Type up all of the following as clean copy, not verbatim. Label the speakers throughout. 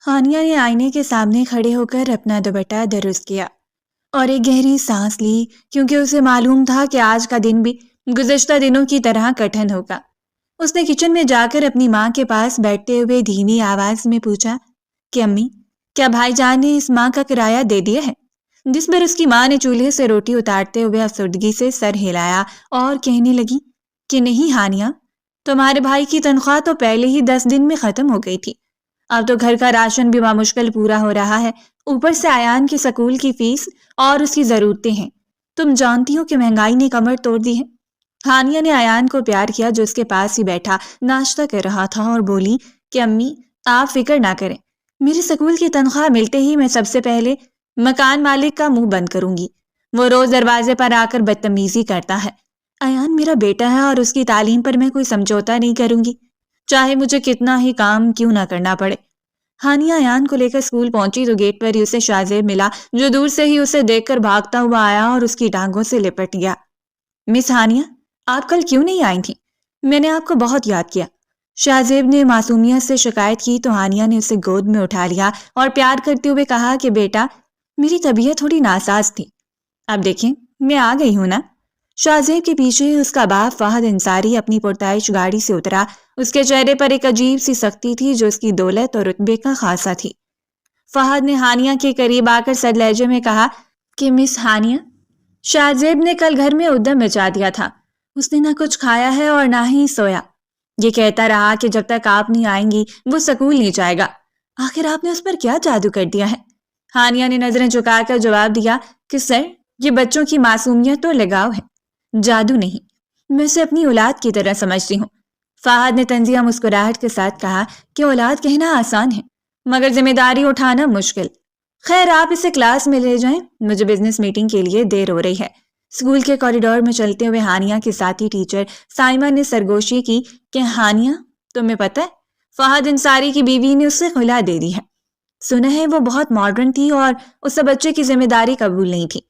Speaker 1: ہانیہ نے آئینے کے سامنے کھڑے ہو کر اپنا دوپٹہ درست کیا اور ایک گہری سانس لی، کیونکہ اسے معلوم تھا کہ آج کا دن بھی گزشتہ دنوں کی طرح کٹھن ہوگا۔ اس نے کچن میں جا کر اپنی ماں کے پاس بیٹھتے ہوئے دھیمی آواز میں پوچھا کہ امی، کیا بھائی جان نے اس ماں کا کرایہ دے دیا ہے؟ جس پر اس کی ماں نے چولہے سے روٹی اتارتے ہوئے افسردگی سے سر ہلایا اور کہنے لگی کہ نہیں ہانیہ، تمہارے بھائی کی تنخواہ تو پہلے ہی 10 دن میں ختم ہو گئی تھی۔ اب تو گھر کا راشن بھی بامشکل پورا ہو رہا ہے، اوپر سے ایان کی سکول کی فیس اور اس کی ضرورتیں ہیں۔ تم جانتی ہو کہ مہنگائی نے کمر توڑ دی ہے۔ ہانیہ نے ایان کو پیار کیا جو اس کے پاس ہی بیٹھا ناشتہ کر رہا تھا، اور بولی کہ امی، آپ فکر نہ کریں، میری سکول کی تنخواہ ملتے ہی میں سب سے پہلے مکان مالک کا منہ بند کروں گی۔ وہ روز دروازے پر آ کر بدتمیزی کرتا ہے۔ ایان میرا بیٹا ہے اور اس کی تعلیم پر میں کوئی سمجھوتا نہیں کروں گی، چاہے مجھے کتنا ہی کام کیوں نہ کرنا پڑے۔ ہانیہ ایان کو لے کر اسکول پہنچی تو گیٹ پر ہی اسے شاہزیب ملا، جو دور سے ہی اسے دیکھ کر بھاگتا ہوا آیا اور اس کی ٹانگوں سے لپٹ گیا۔ مس ہانیہ، آپ کل کیوں نہیں آئی تھیں؟ میں نے آپ کو بہت یاد کیا۔ شاہزیب نے معصومیت سے شکایت کی تو ہانیہ نے اسے گود میں اٹھا لیا اور پیار کرتے ہوئے کہا کہ بیٹا، میری طبیعت تھوڑی ناساز تھی، اب دیکھیں میں آ گئی ہوں نا۔ شاہزیب کے پیچھے اس کا باپ فہد انصاری اپنی پرتعیش گاڑی سے اترا۔ اس کے چہرے پر ایک عجیب سی سختی تھی جو اس کی دولت اور رتبے کا خاصہ تھی۔ فہد نے ہانیہ کے قریب آ کر سد لہجے میں کہا کہ مس ہانیہ، شاہزیب نے کل گھر میں ادھم مچا دیا تھا۔ اس نے نہ کچھ کھایا ہے اور نہ ہی سویا۔ یہ کہتا رہا کہ جب تک آپ نہیں آئیں گی وہ سکول نہیں جائے گا۔ آخر آپ نے اس پر کیا جادو کر دیا ہے؟ ہانیہ نے نظریں جھکا کر جواب دیا کہ سر، یہ بچوں کی معصومیت اور لگاؤ ہے، جادو نہیں۔ میں اسے اپنی اولاد کی طرح سمجھتی ہوں۔ فہد نے طنزیہ مسکراہٹ کے ساتھ کہا کہ اولاد کہنا آسان ہے مگر ذمہ داری اٹھانا مشکل۔ خیر، آپ اسے کلاس میں لے جائیں، مجھے بزنس میٹنگ کے لیے دیر ہو رہی ہے۔ اسکول کے کوریڈور میں چلتے ہوئے ہانیہ کے ساتھی ٹیچر سائمہ نے سرگوشی کی کہ ہانیہ، تمہیں پتہ ہے فہد انصاری کی بیوی نے اسے خلا دے دی ہے۔ سنا ہے وہ بہت ماڈرن تھی اور اسے بچے کی ذمہ داری قبول نہیں تھی،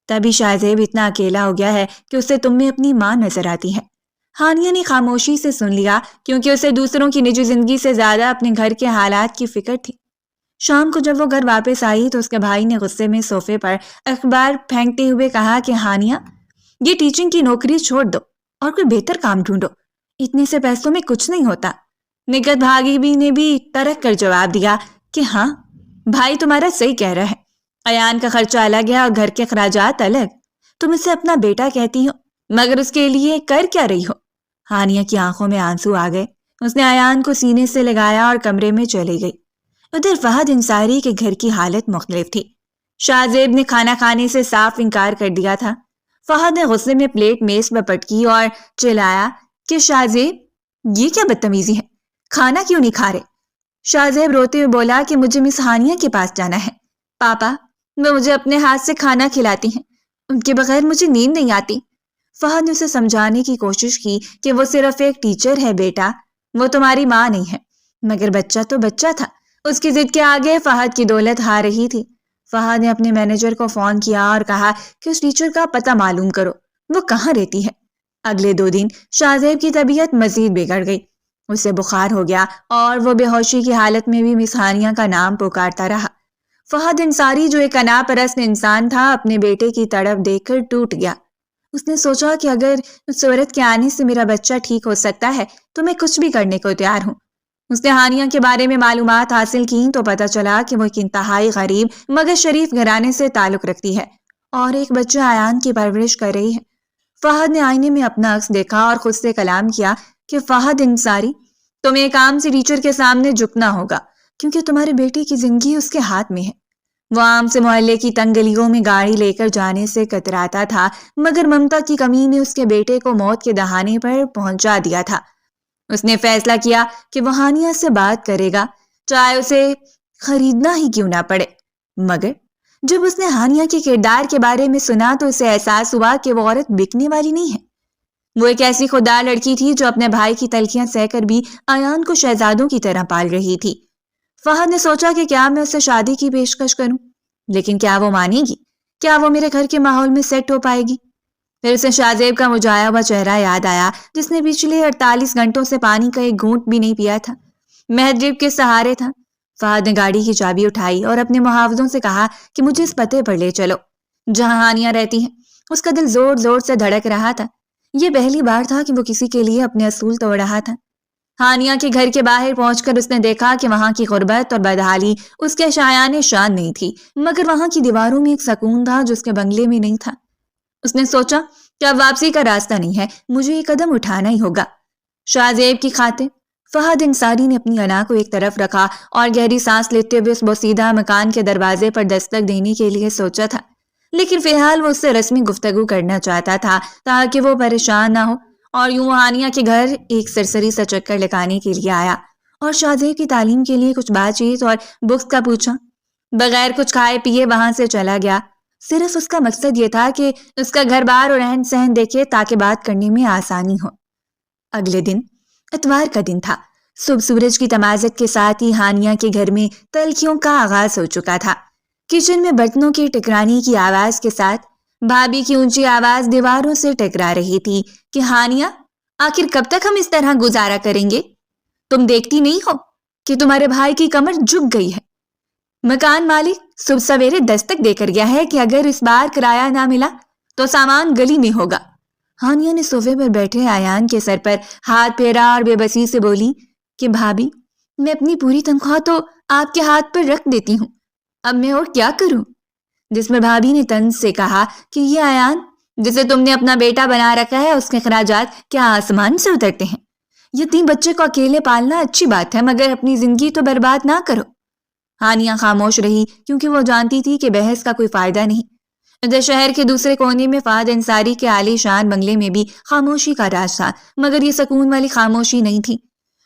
Speaker 1: تبھی شاہزیب اتنا اکیلا ہو گیا ہے کہ اسے تم میں اپنی ماں نظر آتی ہے۔ ہانیہ نے خاموشی سے سن لیا، کیونکہ اسے دوسروں کی نجی زندگی سے زیادہ اپنے گھر کے حالات کی فکر تھی۔ شام کو جب وہ گھر واپس آئی تو اس کے بھائی نے غصے میں صوفے پر اخبار پھینکتے ہوئے کہا کہ ہانیہ، یہ ٹیچنگ کی نوکری چھوڑ دو اور کوئی بہتر کام ڈھونڈو، اتنے سے پیسوں میں کچھ نہیں ہوتا۔ نگہت بھاگی بھی نے بھی ترک کر جواب دیا کہ ہاں، بھائی تمہارا صحیح کہہ رہا ہے، ایان کا خرچہ الگ ہے اور گھر کے اخراجات الگ۔ تم اسے اپنا بیٹا کہتی ہو مگر اس کے لیے کر کیا رہی ہو؟ ہانیہ کی آنکھوں میں آنسو آ گئے۔ اس نے ایان کو سینے سے لگایا اور کمرے میں چلی گئی۔ ادھر فہد انصاری کے گھر کی حالت مختلف تھی۔ شاہزیب نے کھانا کھانے سے صاف انکار کر دیا تھا۔ فہد نے غصے میں پلیٹ میز پر پٹکی اور چلایا کہ شاہزیب، یہ کیا بدتمیزی ہے، کھانا کیوں نہیں کھا رہے؟ شاہزیب روتے ہوئے بولا کہ مجھے مس ہانیہ کے پاس جانا ہے، پاپا وہ مجھے اپنے ہاتھ سے کھانا کھلاتی ہیں، ان کے بغیر مجھے نیند نہیں آتی۔ فہد نے اسے سمجھانے کی کوشش کی کہ وہ صرف ایک ٹیچر ہے بیٹا، وہ تمہاری ماں نہیں ہے۔ مگر بچہ تو بچہ تھا، اس کی ضد کے آگے فہد کی دولت ہار رہی تھی۔ فہد نے اپنے مینیجر کو فون کیا اور کہا کہ اس ٹیچر کا پتہ معلوم کرو، وہ کہاں رہتی ہے۔ اگلے 2 دن شاہزیب کی طبیعت مزید بگڑ گئی، اسے بخار ہو گیا اور وہ بے ہوشی کی حالت میں بھی مس ہانیہ کا نام پکارتا رہا۔ فہد انصاری جو ایک انا پرست انسان تھا، اپنے بیٹے کی تڑپ دیکھ کر ٹوٹ گیا۔ اس نے سوچا کہ اگر اس عورت کے آنے سے میرا بچہ ٹھیک ہو سکتا ہے تو میں کچھ بھی کرنے کو تیار ہوں۔ اس نے ہانیہ کے بارے میں معلومات حاصل کی تو پتہ چلا کہ وہ ایک انتہائی غریب مگر شریف گھرانے سے تعلق رکھتی ہے اور ایک بچہ ایان کی پرورش کر رہی ہے۔ فہد نے آئینے میں اپنا عکس دیکھا اور خود سے کلام کیا کہ فہد انصاری، تمہیں ایک عام سی ٹیچر کے سامنے جھکنا ہوگا، کیونکہ تمہارے بیٹے کی زندگی اس کے ہاتھ میں ہے۔ وہ عام سے محلے کی تنگ گلیوں میں گاڑی لے کر جانے سے کتراتا تھا، مگر ممتا کی کمی نے اس کے بیٹے کو موت کے دہانے پر پہنچا دیا تھا۔ اس نے فیصلہ کیا کہ وہ ہانیہ سے بات کرے گا، چاہے اسے خریدنا ہی کیوں نہ پڑے۔ مگر جب اس نے ہانیہ کے کردار کے بارے میں سنا تو اسے احساس ہوا کہ وہ عورت بکنے والی نہیں ہے۔ وہ ایک ایسی خوددار لڑکی تھی جو اپنے بھائی کی تلخیاں سہ کر بھی ایان کو شہزادوں کی طرح پال رہی تھی۔ فہد نے سوچا کہ کیا میں اسے شادی کی پیشکش کروں، لیکن کیا وہ مانے گی؟ کیا وہ میرے گھر کے ماحول میں سیٹ ہو پائے گی؟ پھر اسے شاہزیب کا مجھایا ہوا چہرہ یاد آیا، جس نے پچھلے 48 گھنٹوں سے پانی کا ایک گھونٹ بھی نہیں پیا تھا، محض ڈرپ کے سہارے تھا۔ فہد نے گاڑی کی چابی اٹھائی اور اپنے محافظوں سے کہا کہ مجھے اس پتے پر لے چلو جہاں ہانیہ رہتی ہیں۔ اس کا دل زور زور سے دھڑک رہا تھا۔ یہ پہلی بار تھا کہ وہ کسی کے لیے اپنے اصول توڑ رہا تھا۔ ہانیہ کے گھر کے باہر پہنچ کر اس نے دیکھا کہ وہاں کی غربت اور بدحالی اس کے شایان شان نہیں تھی، مگر وہاں کی دیواروں میں ایک سکون تھا جو اس کے بنگلے میں نہیں تھا۔ اس نے سوچا کہ اب واپسی کا راستہ نہیں ہے، مجھے یہ قدم اٹھانا ہی ہوگا۔ شاہ زیب کی خاطر فہد انصاری نے اپنی انا کو ایک طرف رکھا اور گہری سانس لیتے ہوئے اس بوسیدہ مکان کے دروازے پر دستک دینے کے لیے سوچا تھا، لیکن فی الحال وہ اس سے رسمی گفتگو کرنا چاہتا تھا تاکہ وہ پریشان نہ ہو، اور یوں ہانیہ کے گھر ایک سرسری سا چکر لگانے کے لیے آیا اور شاہ زیب کی تعلیم کے لیے کچھ بات چیت اور بکس کا پوچھا۔ بغیر کچھ کھائے پیے وہاں سے چلا گیا۔ صرف اس کا مقصد یہ تھا کہ اس کا گھر بار اور رہن سہن دیکھے تاکہ بات کرنے میں آسانی ہو۔ اگلے دن اتوار کا دن تھا۔ صبح سورج کی تمازت کے ساتھ ہی ہانیہ کے گھر میں تلخیوں کا آغاز ہو چکا تھا۔ کچن میں برتنوں کے ٹکرانے کی آواز کے ساتھ بھابھی کی اونچی آواز دیواروں سے ٹکرا رہی تھی کہ ہانیہ، آخر کب تک ہم اس طرح گزارا کریں گے؟ تم دیکھتی نہیں ہو کہ تمہارے بھائی کی کمر جھک گئی ہے؟ مکان مالک صبح سویرے دستک دے کر گیا ہے کہ اگر اس بار کرایہ نہ ملا تو سامان گلی میں ہوگا۔ ہانیہ نے صوفے پر بیٹھے ایان کے سر پر ہاتھ پھیرا اور بے بسی سے بولی کہ بھابھی، میں اپنی پوری تنخواہ تو آپ کے ہاتھ پر رکھ دیتی ہوں، اب میں اور کیا کروں؟ جس میں بھابھی نے طنز سے کہا کہ یہ ایان جسے تم نے اپنا بیٹا بنا رکھا ہے، اس کے اخراجات کیا آسمان سے اترتے ہیں؟ یتیم بچے کو اکیلے پالنا اچھی بات ہے، مگر اپنی زندگی تو برباد نہ کرو۔ ہانیہ خاموش رہی کیونکہ وہ جانتی تھی کہ بحث کا کوئی فائدہ نہیں۔ ادھر شہر کے دوسرے کونے میں فہد انصاری کے عالی شان بنگلے میں بھی خاموشی کا راز تھا، مگر یہ سکون والی خاموشی نہیں تھی۔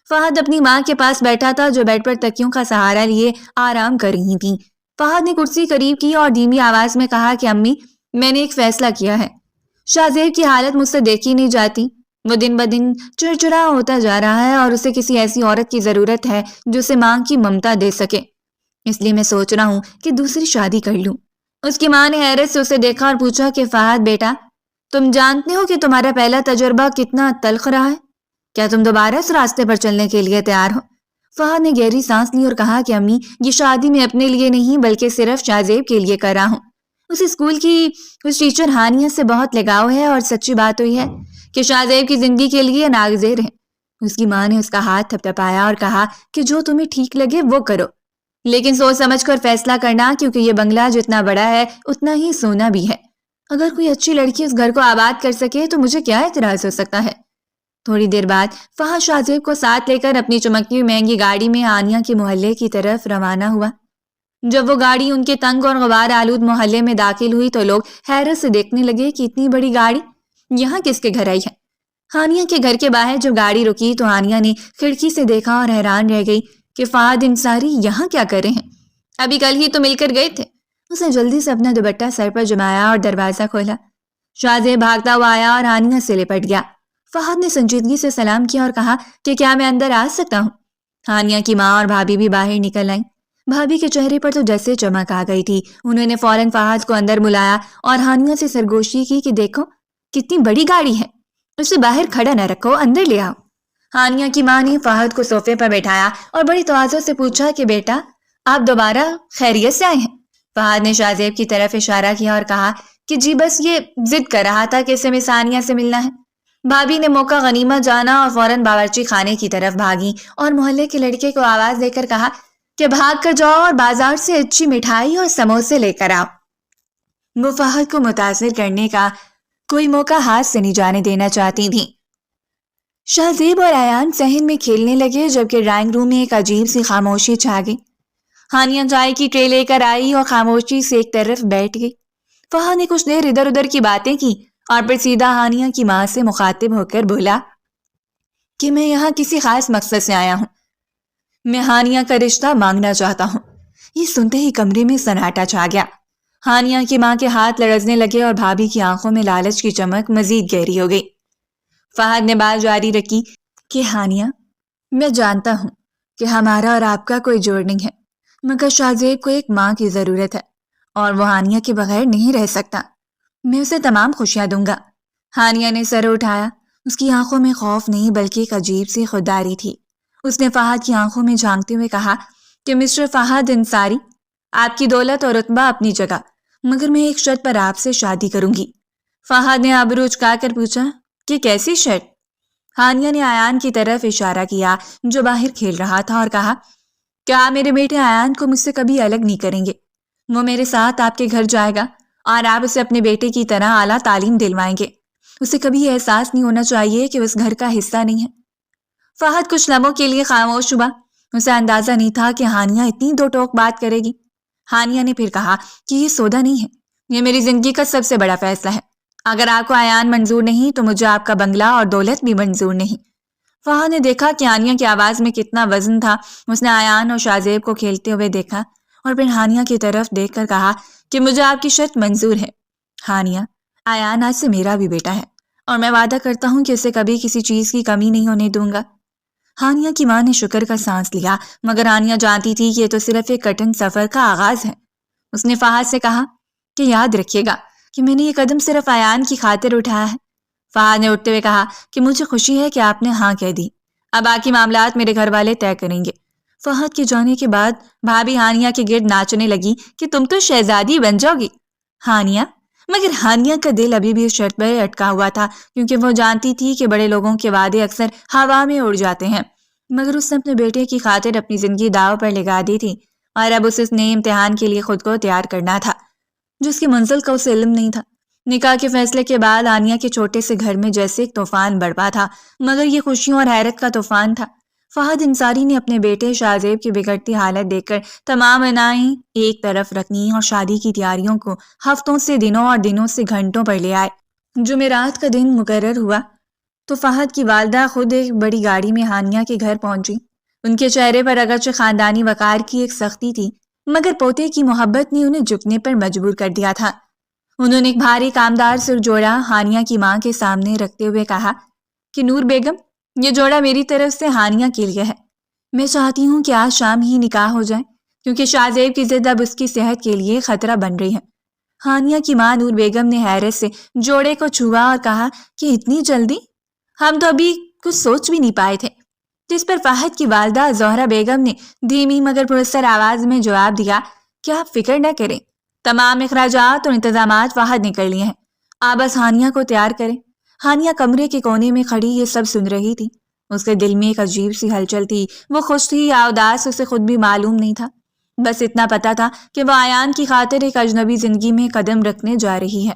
Speaker 1: فہد اپنی ماں کے پاس بیٹھا تھا جو بیڈ پر تکیوں کا سہارا لیے آرام کر رہی تھی۔ فہد نے کرسی قریب کی اور دھیمی آواز میں کہا کہ امی، میں نے ایک فیصلہ کیا ہے۔ شاہ زیب کی حالت مجھ سے دیکھی نہیں جاتی، وہ دن بدن چڑچڑا ہوتا جا رہا ہے اور اسے کسی ایسی عورت کی ضرورت ہے جو اسے ماں کی ممتا دے سکے، اس لیے میں سوچ رہا ہوں کہ دوسری شادی کر لوں۔ اس کی ماں نے حیرت سے اسے دیکھا اور پوچھا کہ فہد بیٹا، تم جانتے ہو کہ تمہارا پہلا تجربہ کتنا تلخ رہا ہے؟ کیا تم دوبارہ اس راستے پر چلنے کے لیے تیار ہو؟ فہد نے گہری سانس لی اور کہا کہ امی، یہ شادی میں اپنے لیے نہیں بلکہ صرف شاہ زیب کے لیے کر رہا ہوں۔ اس اسکول کی اس ٹیچر ہانیہ سے بہت لگاؤ ہے اور سچی بات ہوئی ہے کہ شاہ زیب کی زندگی کے لیے ناگزیر ہے۔ اس کی ماں نے اس کا ہاتھ تھپ تھپایا اور کہا کہ جو تمہیں ٹھیک لگے وہ کرو، لیکن سوچ سمجھ کر فیصلہ کرنا، کیونکہ یہ بنگلہ جتنا بڑا ہے اتنا ہی سونا بھی ہے۔ اگر کوئی اچھی لڑکی اس گھر کو آباد کر سکے تو مجھے کیا اعتراض ہو سکتا ہے۔ تھوڑی دیر بعد فہد شاہ زیب کو ساتھ لے کر اپنی چمکتی ہوئی مہنگی گاڑی میں ہانیہ کے محلے کی طرف روانہ ہوا۔ جب وہ گاڑی ان کے تنگ اور غبار آلود محلے میں داخل ہوئی تو لوگ حیرت سے دیکھنے لگے کہ اتنی بڑی گاڑی یہاں کس کے گھر آئی ہے۔ ہانیہ کے گھر کے باہر جب گاڑی رکی تو ہانیہ نے کھڑکی سے دیکھا اور حیران رہ گئی کہ فہد انصاری یہاں کیا کر رہے ہیں؟ ابھی کل ہی تو مل کر گئے تھے۔ اس نے جلدی سے اپنا دوپٹہ سر پر جمایا اور دروازہ کھولا۔ شاہ زیب بھاگتا ہوا آیا اور ہانیہ سے لپٹ گیا۔ فہد نے سنجیدگی سے سلام کیا اور کہا کہ کیا میں اندر آ سکتا ہوں؟ ہانیہ کی ماں اور بھابھی بھی باہر نکل آئیں۔ بھابھی کے چہرے پر تو جیسے چمک آ گئی تھی۔ انہوں نے فوراً فہد کو اندر بلایا اور ہانیہ سے سرگوشی کی کہ دیکھو کتنی بڑی گاڑی ہے، اسے باہر کھڑا نہ رکھو، اندر لے آؤ۔ ہانیہ کی ماں نے فہد کو صوفے پر بٹھایا اور بڑی تواضع سے پوچھا کہ بیٹا، آپ دوبارہ خیریت سے آئے ہیں؟ فہد نے شاہ زیب کی طرف اشارہ کیا اور کہا کہ جی بس یہ ضد کر رہا تھا کہ اسے مس ہانیہ سے ملنا ہے۔ بھابھی نے موقع غنیمت جانا اور فوراً باورچی خانے کی طرف بھاگی اور محلے کے لڑکے کو آواز دے کر کہا کہ بھاگ کر جاؤ اور بازار سے اچھی مٹھائی اور سموسے لے کر آؤ۔ وہ فہد کو متاثر کرنے کا کوئی موقع ہاتھ سے نہیں جانے دینا چاہتی تھیں۔ شاہ زیب اور ایان صحن میں کھیلنے لگے جبکہ ڈرائنگ روم میں ایک عجیب سی خاموشی چھا گئی۔ ہانیہ چائے کی ٹرے لے کر آئی اور خاموشی سے ایک طرف بیٹھ گئی۔ فہد نے کچھ دیر ادھر ادھر کی باتیں کی اور پھر سیدھا ہانیہ کی ماں سے مخاطب ہو کر بولا کہ میں یہاں کسی خاص مقصد سے آیا ہوں، میں ہانیہ کا رشتہ مانگنا چاہتا ہوں۔ یہ سنتے ہی کمرے میں سناٹا چھا گیا۔ ہانیہ کی ماں کے ہاتھ لرزنے لگے اور بھابھی کی آنکھوں میں لالچ کی چمک مزید گہری ہو گئی۔ فہد نے بات جاری رکھی کہ ہانیہ، میں جانتا ہوں کہ ہمارا اور آپ کا کوئی جوڑ نہیں ہے، مگر شاہ زیب کو ایک ماں کی ضرورت ہے اور وہ ہانیہ کے بغیر نہیں رہ سکتا۔ میں اسے تمام خوشیاں دوں گا۔ ہانیہ نے سر اٹھایا۔ اس کی آنکھوں میں خوف نہیں بلکہ ایک عجیب سی خودداری تھی۔ اس نے فہد کی آنکھوں میں جھانکتے ہوئے کہا کہ مسٹر فہد انصاری، آپ کی دولت اور رتبہ اپنی جگہ، مگر میں ایک شرط پر آپ سے شادی کروں گی۔ فہد نے آبرو اچکا کر پوچھا کہ کیسی شرط؟ ہانیہ نے ایان کی طرف اشارہ کیا جو باہر کھیل رہا تھا اور کہا کیا آپ میرے بیٹے ایان کو مجھ سے کبھی الگ نہیں کریں گے؟ وہ میرے ساتھ آپ کے گھر جائے گا اور آپ اسے اپنے بیٹے کی طرح اعلیٰ تعلیم دلوائیں گے۔ اسے کبھی احساس نہیں ہونا چاہیے کہ وہ اس گھر کا حصہ نہیں ہے۔ فہد کچھ لمحوں کے لیے خاموش ہوا۔ اسے اندازہ نہیں تھا کہ ہانیہ اتنی دو ٹوک بات کرے گی۔ ہانیہ نے پھر کہا کہ یہ سودا نہیں ہے، یہ میری زندگی کا سب سے بڑا فیصلہ ہے۔ اگر آپ کو ایان منظور نہیں تو مجھے آپ کا بنگلہ اور دولت بھی منظور نہیں۔ فہد نے دیکھا کہ ہانیہ کی آواز میں کتنا وزن تھا۔ اس نے ایان اور شاہ کو کھیلتے ہوئے دیکھا اور پھر ہانیہ کی طرف دیکھ کر کہا کہ مجھے آپ کی شرط منظور ہے۔ ہانیہ، ایان آج سے میرا بھی بیٹا ہے اور میں وعدہ کرتا ہوں کہ اسے کبھی کسی چیز کی کمی نہیں ہونے دوں گا۔ ہانیہ کی ماں نے شکر کا سانس لیا، مگر ہانیہ جانتی تھی کہ یہ تو صرف ایک کٹھن سفر کا آغاز ہے۔ اس نے فہد سے کہا کہ یاد رکھیے گا کہ میں نے یہ قدم صرف ایان کی خاطر اٹھایا ہے۔ فہد نے اٹھتے ہوئے کہا کہ مجھے خوشی ہے کہ آپ نے ہاں کہہ دی، اب باقی معاملات میرے گھر والے طے کریں گے۔ فہد کے جانے کے بعد بھابھی ہانیہ کے گرد ناچنے لگی کہ تم تو شہزادی بن جاؤ گی۔ ہانیہ، مگر ہانیہ کا دل ابھی بھی اس شرط پر اٹکا ہوا تھا، کیونکہ وہ جانتی تھی کہ بڑے لوگوں کے وعدے اکثر ہوا میں اڑ جاتے ہیں، مگر اس نے اپنے بیٹے کی خاطر اپنی زندگی داؤ پر لگا دی تھی اور اب اسے اس نئے امتحان کے لیے خود کو تیار کرنا تھا جس کی منزل کا اسے علم نہیں تھا۔ نکاح کے فیصلے کے بعد ہانیہ کے چھوٹے سے گھر میں جیسے ایک طوفان برپا تھا، مگر یہ خوشیوں اور حیرت کا طوفان تھا۔ فہد انصاری نے اپنے بیٹے شاہ زیب کی بگڑتی حالت دیکھ کر تمام عنائیں ایک طرف رکھنی اور شادی کی تیاریوں کو ہفتوں سے دنوں اور دنوں سے گھنٹوں پر لے آئے۔ جمعرات کا دن مقرر ہوا تو فہد کی والدہ خود ایک بڑی گاڑی میں ہانیہ کے گھر پہنچی۔ ان کے چہرے پر اگرچہ خاندانی وقار کی ایک سختی تھی، مگر پوتے کی محبت نے انہیں جھکنے پر مجبور کر دیا تھا۔ انہوں نے ایک بھاری کامدار سر جوڑا ہانیہ کی ماں کے سامنے رکھتے ہوئے کہا کہ نور بیگم، یہ جوڑا میری طرف سے ہانیہ کے لیے ہے۔ میں چاہتی ہوں کہ آج شام ہی نکاح ہو جائے، کیونکہ شاہ زیب کی ضد اب اس کی صحت کے لیے خطرہ بن رہی ہے۔ ہانیہ کی ماں نور بیگم نے حیرت سے جوڑے کو چھوا اور کہا کہ اتنی جلدی؟ ہم تو ابھی کچھ سوچ بھی نہیں پائے تھے۔ جس پر فہد کی والدہ زہرہ بیگم نے دھیمی مگر پرسر آواز میں جواب دیا کہ آپ فکر نہ کریں، تمام اخراجات اور انتظامات فہد نے کر لیے ہیں، آپ بس ہانیہ کو تیار کریں۔ ہانیہ کمرے کے کونے میں کھڑی یہ سب سن رہی تھی۔ اس کے دل میں ایک عجیب سی ہلچل تھی، وہ خوش تھی یا اداس اسے خود بھی معلوم نہیں تھا، بس اتنا پتا تھا کہ وہ ایان کی خاطر ایک اجنبی زندگی میں قدم رکھنے جا رہی ہے۔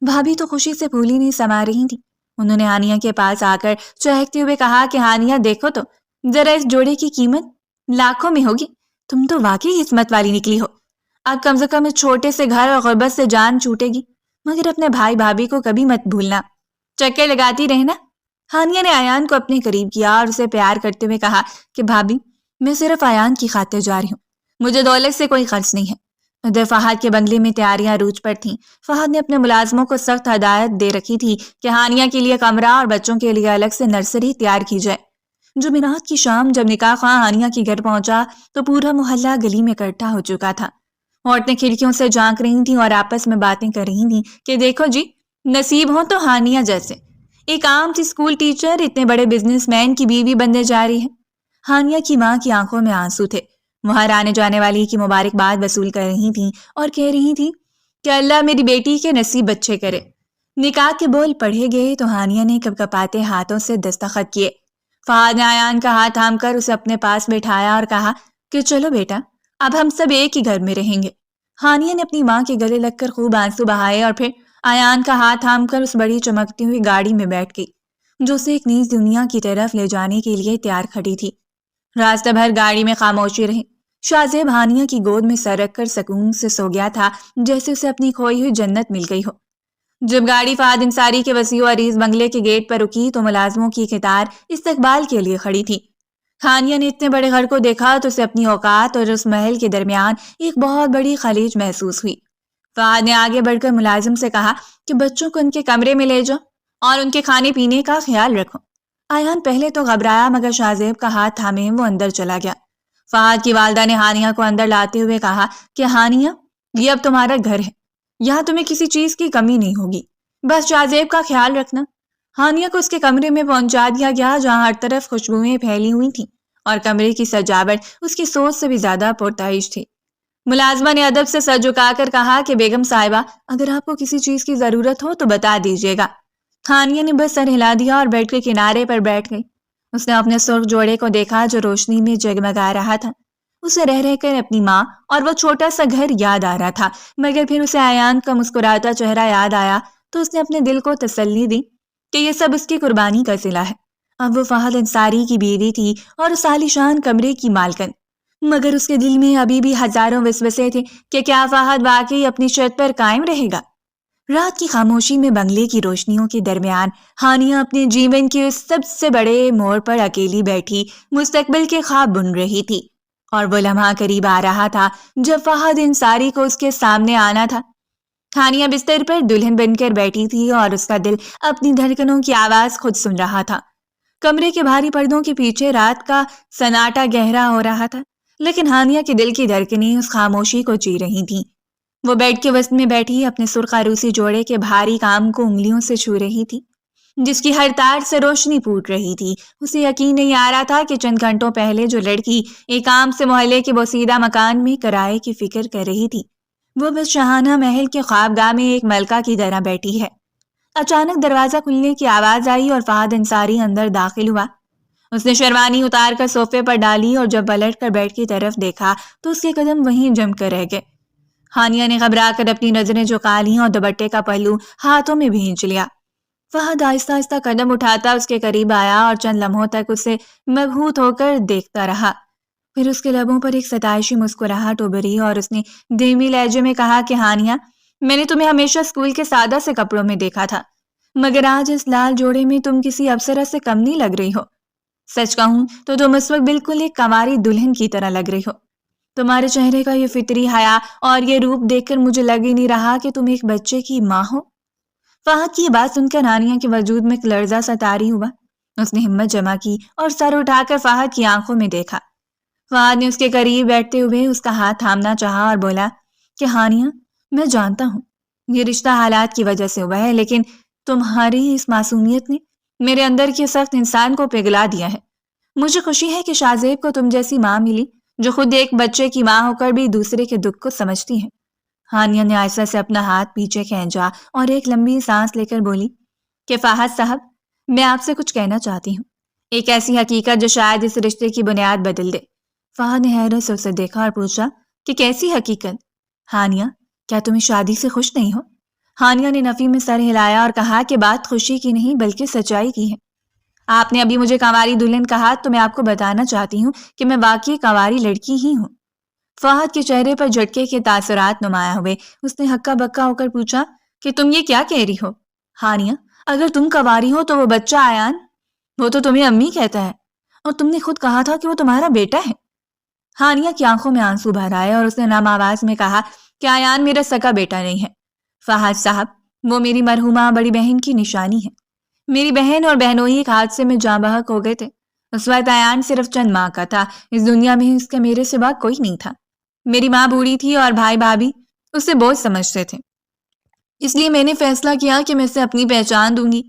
Speaker 1: بھابھی تو خوشی سے پھولی نہیں سما رہی تھی۔ انہوں نے ہانیہ کے پاس آ کر چہکتے ہوئے کہا کہ ہانیہ دیکھو تو، ذرا اس جوڑے کی قیمت لاکھوں میں ہوگی، تم تو واقعی قسمت والی نکلی ہو۔ اب کم سے کم اس چھوٹے سے گھر اور غربت سے جان چھوٹے گی، مگر اپنے بھائی بھابھی کو کبھی مت بھولنا، چکر لگاتی رہنا۔ ہانیہ نے ایان کو اپنے قریب کیا اور اسے پیار کرتے ہوئے کہا کہ بھابھی، میں صرف ایان کی خاطر جا رہی ہوں، مجھے دولت سے کوئی قرض نہیں ہے۔ ادھر فہد کے بنگلے میں تیاریاں عروج پر تھیں۔ فہد نے اپنے ملازموں کو سخت ہدایت دے رکھی تھی کہ ہانیہ کے لیے کمرہ اور بچوں کے لیے الگ سے نرسری تیار کی جائے۔ جمعرات کی شام جب نکاح خواہ ہانیہ کے گھر پہنچا تو پورا محلہ گلی میں اکٹھا ہو چکا تھا۔ عورتیں کھڑکیوں سے جھانک رہی تھیں اور آپس میں باتیں کر رہی تھیں کہ دیکھو جی، نصیب ہوں تو ہانیہ جیسے ایک عام سی اسکول ٹیچر اتنے بڑے بزنس مین کی بیوی بننے جا رہی ہے۔ ہانیہ کی ماں کی آنکھوں میں آنسو تھے، وہ ہر آنے جانے والی کی مبارکباد وصول کر رہی تھیں اور کہہ رہی تھیں کہ اللہ میری بیٹی کے نصیب اچھے کرے۔ نکاح کے بول پڑھے گئے تو ہانیہ نے کپ کپاتے ہاتھوں سے دستخط کیے۔ فہد نے ایان کا ہاتھ تھام کر اسے اپنے پاس بٹھایا اور کہا کہ چلو بیٹا، اب ہم سب ایک ہی گھر میں رہیں گے۔ ہانیہ نے اپنی ماں کے گلے لگ کر خوب آنسو بہائے اور پھر ایان کا ہاتھ تھام کر اس بڑی چمکتی ہوئی گاڑی میں بیٹھ گئی جو اسے ایک نئی دنیا کی طرف لے جانے کے لیے تیار کھڑی تھی۔ راستہ بھر گاڑی میں خاموشی رہی۔ شاہ زیب ہانیہ کی گود میں سر رکھ کر سکون سے سو گیا تھا، جیسے اسے اپنی کھوئی ہوئی جنت مل گئی ہو۔ جب گاڑی فہد انصاری کے وسیع و عریض بنگلے کے گیٹ پر رکی تو ملازموں کی قطار استقبال کے لیے کھڑی تھی۔ ہانیہ نے اتنے بڑے گھر کو دیکھا تو اسے اپنی اوقات اور اس محل کے درمیان ایک بہت بڑی خلیج محسوس ہوئی۔ فہد نے آگے بڑھ کر ملازم سے کہا کہ بچوں کو ان کے کمرے میں لے جاؤ اور ان کے کھانے پینے کا خیال رکھو۔ ایان پہلے تو گھبرایا، مگر شاہ زیب کا ہاتھ تھامے وہ اندر چلا گیا۔ فہد کی والدہ نے ہانیہ کو اندر لاتے ہوئے کہا کہ ہانیہ، یہ اب تمہارا گھر ہے، یہاں تمہیں کسی چیز کی کمی نہیں ہوگی، بس شاہ زیب کا خیال رکھنا۔ ہانیہ کو اس کے کمرے میں پہنچا دیا گیا جہاں ہر طرف خوشبوئیں پھیلی ہوئی تھیں اور کمرے کی سجاوٹ اس کی سوچ سے بھی زیادہ پرتعیش تھی۔ ملازمہ نے ادب سے سر جھکا کر کہا کہ بیگم صاحبہ، اگر آپ کو کسی چیز کی ضرورت ہو تو بتا دیجیے گا۔ ہانیہ نے بس سر ہلا دیا اور بیڈ کے کنارے پر بیٹھ گئی۔ اس نے اپنے سرخ جوڑے کو دیکھا جو روشنی میں جگمگا رہا تھا۔ اسے رہ رہ کر اپنی ماں اور وہ چھوٹا سا گھر یاد آ رہا تھا، مگر پھر اسے ایان کا مسکراتا چہرہ یاد آیا تو اس نے اپنے دل کو تسلی دی کہ یہ سب اس کی قربانی کا صلہ ہے۔ اب وہ فہد انصاری کی بیوی تھی اور اس عالیشان کمرے کی مالکن، مگر اس کے دل میں ابھی بھی ہزاروں وسوسے تھے کہ کیا فہد واقعی اپنی شرط پر قائم رہے گا۔ رات کی خاموشی میں بنگلے کی روشنیوں کے درمیان ہانیہ اپنے جیون کے اس سب سے بڑے موڑ پر اکیلی بیٹھی مستقبل کے خواب بن رہی تھی، اور وہ لمحہ قریب آ رہا تھا جب فہد انصاری کو اس کے سامنے آنا تھا۔ ہانیہ بستر پر دلہن بن کر بیٹھی تھی اور اس کا دل اپنی دھڑکنوں کی آواز خود سن رہا تھا۔ کمرے کے بھاری پردوں کے پیچھے رات کا سناٹا گہرا ہو رہا تھا، لیکن ہانیہ کے دل کی دھڑکنیں اس خاموشی کو جی رہی تھیں۔ وہ بیڈ کے وسط میں بیٹھی اپنے سرخ عروسی جوڑے کے بھاری کام کو انگلیوں سے چھو رہی تھی، جس کی ہر تار سے روشنی پھوٹ رہی تھی۔ اسے یقین نہیں آ رہا تھا کہ چند گھنٹوں پہلے جو لڑکی ایک عام سے محلے کے بوسیدہ مکان میں کرائے کی فکر کر رہی تھی، وہ بس شاہانہ محل کے خوابگاہ میں ایک ملکہ کی طرح بیٹھی ہے۔ اچانک دروازہ کھلنے کی آواز آئی اور فہد انصاری اندر داخل ہوا۔ اس نے شیروانی اتار کر صوفے پر ڈالی اور جب پلٹ کر بیڈ کی طرف دیکھا تو اس کے قدم وہیں جم کر رہ گئے۔ ہانیہ نے گھبرا کر اپنی نظریں جھکا لیں اور دوپٹے کا پہلو ہاتھوں میں بھینچ لیا۔ فہد آہستہ آہستہ قدم اٹھاتا اس کے قریب آیا اور چند لمحوں تک اسے مبہوت ہو کر دیکھتا رہا۔ پھر اس کے لبوں پر ایک ستائشی مسکراہٹ ابھری اور اس نے دھیمی لہجے میں کہا کہ ہانیہ، میں نے تمہیں ہمیشہ اسکول کے سادہ سے کپڑوں میں دیکھا تھا، مگر آج اس لال جوڑے میں تم کسی افسرہ سے کم نہیں لگ رہی ہو۔ سچ کہوں تو تم اس وقت بالکل ایک کنواری دلہن کی طرح لگ رہی ہو۔ تمہارے چہرے کا یہ فطری حیا اور یہ روپ دیکھ کر مجھے لگ ہی نہیں رہا کہ تم ایک بچے کی ماں ہو۔ فہد کی یہ بات سن کر ہانیہ کے وجود میں ایک لرزہ سا طاری ہوا۔ اس نے ہمت جمع کی اور سر اٹھا کر فہد کی آنکھوں میں دیکھا۔ فہد نے اس کے قریب بیٹھتے ہوئے اس کا ہاتھ تھامنا چاہا اور بولا کہ ہانیہ، میں جانتا ہوں یہ رشتہ حالات کی وجہ سے ہوا ہے، لیکن تمہاری اس معصومیت نے میرے اندر کے سخت انسان کو پگھلا دیا ہے۔ مجھے خوشی ہے کہ شاہزیب کو تم جیسی ماں ملی جو خود ایک بچے کی ماں ہو کر بھی دوسرے کے دکھ کو سمجھتی ہے۔ ہانیہ نے آہستہ سے اپنا ہاتھ پیچھے کھینچا اور ایک لمبی سانس لے کر بولی کہ فہد صاحب، میں آپ سے کچھ کہنا چاہتی ہوں، ایک ایسی حقیقت جو شاید اس رشتے کی بنیاد بدل دے۔ فہد نے حیرت سے اسے دیکھا اور پوچھا کہ کیسی حقیقت؟ ہانیہ، کیا تم اس شادی سے خوش نہیں ہو؟ ہانیہ نے نفی میں سر ہلایا اور کہا کہ بات خوشی کی نہیں بلکہ سچائی کی ہے۔ آپ نے ابھی مجھے کنواری دلہن کہا تو میں آپ کو بتانا چاہتی ہوں کہ میں واقعی کنواری لڑکی ہی ہوں۔ فہد کے چہرے پر جھٹکے کے تاثرات نمایاں ہوئے۔ اس نے ہکا بکا ہو کر پوچھا کہ تم یہ کیا کہہ رہی ہو؟ ہانیہ، اگر تم کنواری ہو تو وہ بچہ ایان، وہ تو تمہیں امی کہتا ہے، اور تم نے خود کہا تھا کہ وہ تمہارا بیٹا ہے۔ ہانیہ کی آنکھوں میں آنسو بھر آئے اور اس نے نرم آواز میں کہا کہ ایان میرا سگا بیٹا نہیں ہے فہد صاحب، وہ میری مرحومہ بڑی بہن کی نشانی ہے۔ میری بہن اور بہنوئی ایک حادثے میں جاں بحق ہو گئے تھے۔ اس وقت ایان صرف چند ماہ کا تھا، اس دنیا میں اس کا میرے سوا کوئی نہیں تھا۔ میری ماں بوڑھی تھی اور بھائی بھابھی اسے بوجھ سمجھتے تھے، اس لیے میں نے فیصلہ کیا کہ میں اسے اپنی پہچان دوں گی۔